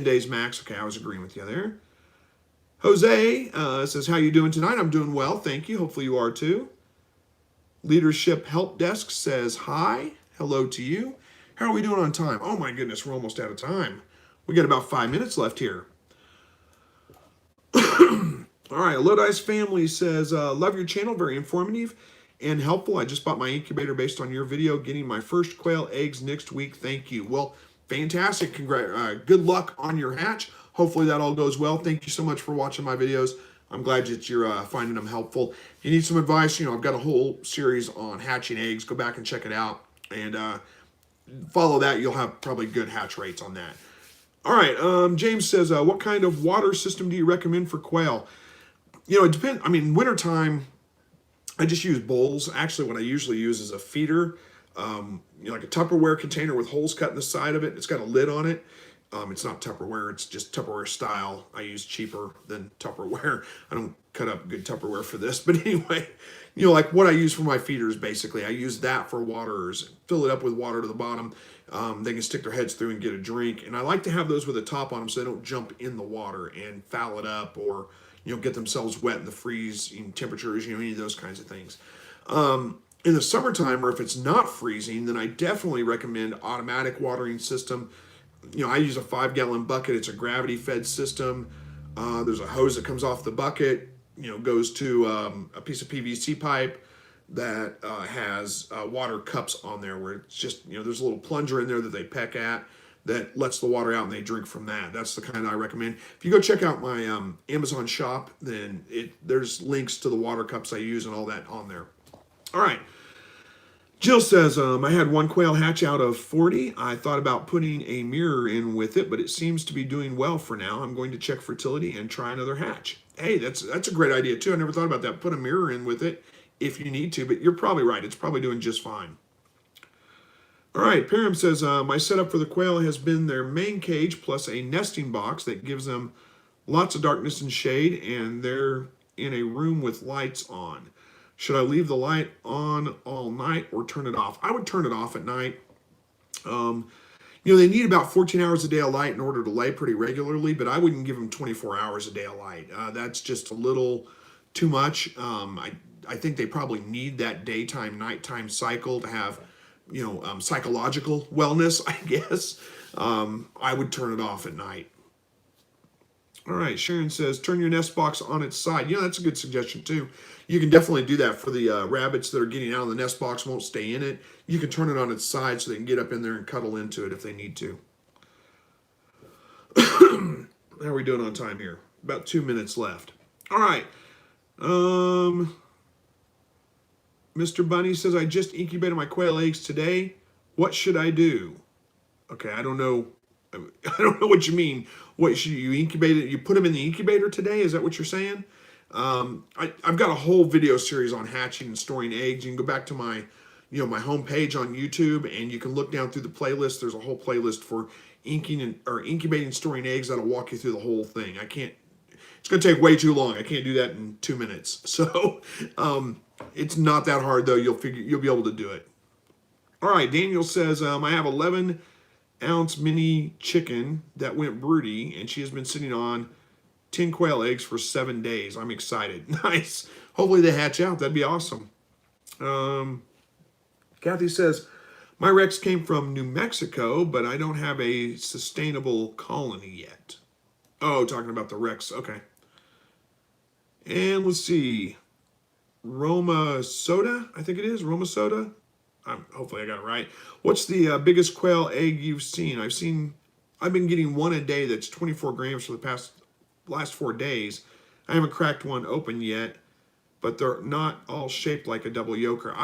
days max. Okay, I was agreeing with you there. Jose says, how you doing tonight? I'm doing well, thank you. Hopefully you are too. Leadership Help Desk says, hi. Hello to you. How are we doing on time? Oh my goodness, we're almost out of time. We got about 5 minutes left here. All right, Lodice Family says, love your channel, very informative and helpful. I just bought my incubator based on your video, getting my first quail eggs next week. Thank you. Well, fantastic. Good luck on your hatch. Hopefully that all goes well. Thank you so much for watching my videos. I'm glad that you're finding them helpful. If you need some advice, I've got a whole series on hatching eggs. Go back and check it out. And follow that. You'll have probably good hatch rates on that. All right. James says, what kind of water system do you recommend for quail? It depends. I mean, wintertime, I just use bowls. Actually, what I usually use is a feeder, like a Tupperware container with holes cut in the side of it. It's got a lid on it. It's not Tupperware. It's just Tupperware style. I use cheaper than Tupperware. I don't cut up good Tupperware for this. But anyway, like what I use for my feeders, basically. I use that for waterers. Fill it up with water to the bottom. They can stick their heads through and get a drink. And I like to have those with a top on them so they don't jump in the water and foul it up or, get themselves wet in the freezing temperatures, any of those kinds of things. In the summertime, or if it's not freezing, then I definitely recommend automatic watering system. I use a 5-gallon bucket. It's a gravity-fed system. There's a hose that comes off the bucket, goes to a piece of PVC pipe that has water cups on there where it's just, there's a little plunger in there that they peck at that lets the water out and they drink from that. That's the kind I recommend. If you go check out my Amazon shop, then there's links to the water cups I use and all that on there. All right. Jill says, I had one quail hatch out of 40. I thought about putting a mirror in with it, but it seems to be doing well for now. I'm going to check fertility and try another hatch. Hey, that's a great idea too. I never thought about that. Put a mirror in with it if you need to, but you're probably right. It's probably doing just fine. All right, Param says, my setup for the quail has been their main cage plus a nesting box that gives them lots of darkness and shade, and they're in a room with lights on. Should I leave the light on all night or turn it off? I would turn it off at night. They need about 14 hours a day of light in order to lay pretty regularly, but I wouldn't give them 24 hours a day of light. That's just a little too much. I think they probably need that daytime, nighttime cycle to have, psychological wellness, I guess. I would turn it off at night. All right, Sharon says, turn your nest box on its side. That's a good suggestion too. You can definitely do that for the rabbits that are getting out of the nest box, won't stay in it. You can turn it on its side so they can get up in there and cuddle into it if they need to. How are we doing on time here? About 2 minutes left. All right. Mr. Bunny says, I just incubated my quail eggs today. What should I do? Okay, I don't know. I don't know what you mean. What should you incubate it? You put them in the incubator today? Is that what you're saying? I've got a whole video series on hatching and storing eggs. You can go back to my, my homepage on YouTube, and you can look down through the playlist. There's a whole playlist for incubating and storing eggs that'll walk you through the whole thing. It's going to take way too long. I can't do that in 2 minutes. So, it's not that hard though. You'll be able to do it. All right. Daniel says, I have 11-ounce mini chicken that went broody, and she has been sitting on 10 quail eggs for 7 days. I'm excited. Nice. Hopefully they hatch out. That'd be awesome. Kathy says, my Rex came from New Mexico, but I don't have a sustainable colony yet. Oh, talking about the Rex. Okay. And let's see. Roma Soda, I think it is. Roma Soda. Hopefully I got it right. What's the biggest quail egg you've seen? I've been getting one a day that's 24 grams for the last 4 days. I haven't cracked one open yet, but they're not all shaped like a double yolker.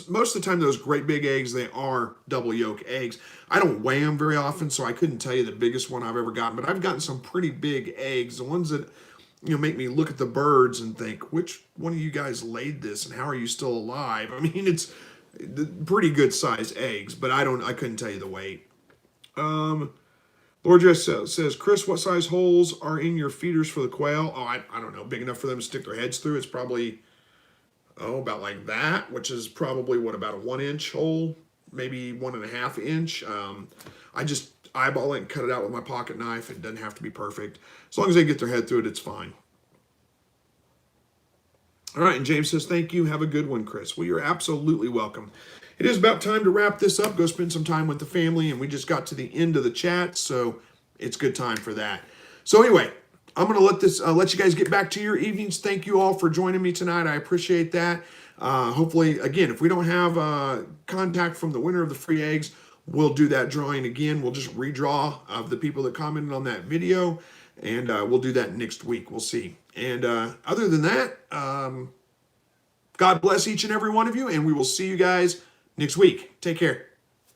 Most of the time those great big eggs, they are double yolk eggs. I don't weigh them very often, so I couldn't tell you the biggest one I've ever gotten, but I've gotten some pretty big eggs. The ones that make me look at the birds and think, which one of you guys laid this and how are you still alive? I mean, it's pretty good sized eggs, but I couldn't tell you the weight. Lord Dress says, Chris, what size holes are in your feeders for the quail? Oh, I don't know, big enough for them to stick their heads through. It's probably, about like that, which is probably about a 1-inch hole, maybe 1.5 inch. I just eyeball it and cut it out with my pocket knife. It doesn't have to be perfect. As long as they get their head through it, it's fine. All right, and James says, thank you. Have a good one, Chris. Well, you're absolutely welcome. It is about time to wrap this up. Go spend some time with the family, and we just got to the end of the chat, so it's good time for that. So anyway, I'm going to let you guys get back to your evenings. Thank you all for joining me tonight. I appreciate that. Hopefully, again, if we don't have contact from the winner of the free eggs, we'll do that drawing again. We'll just redraw of the people that commented on that video, and we'll do that next week. We'll see. And other than that, God bless each and every one of you, and we will see you guys next week. Take care.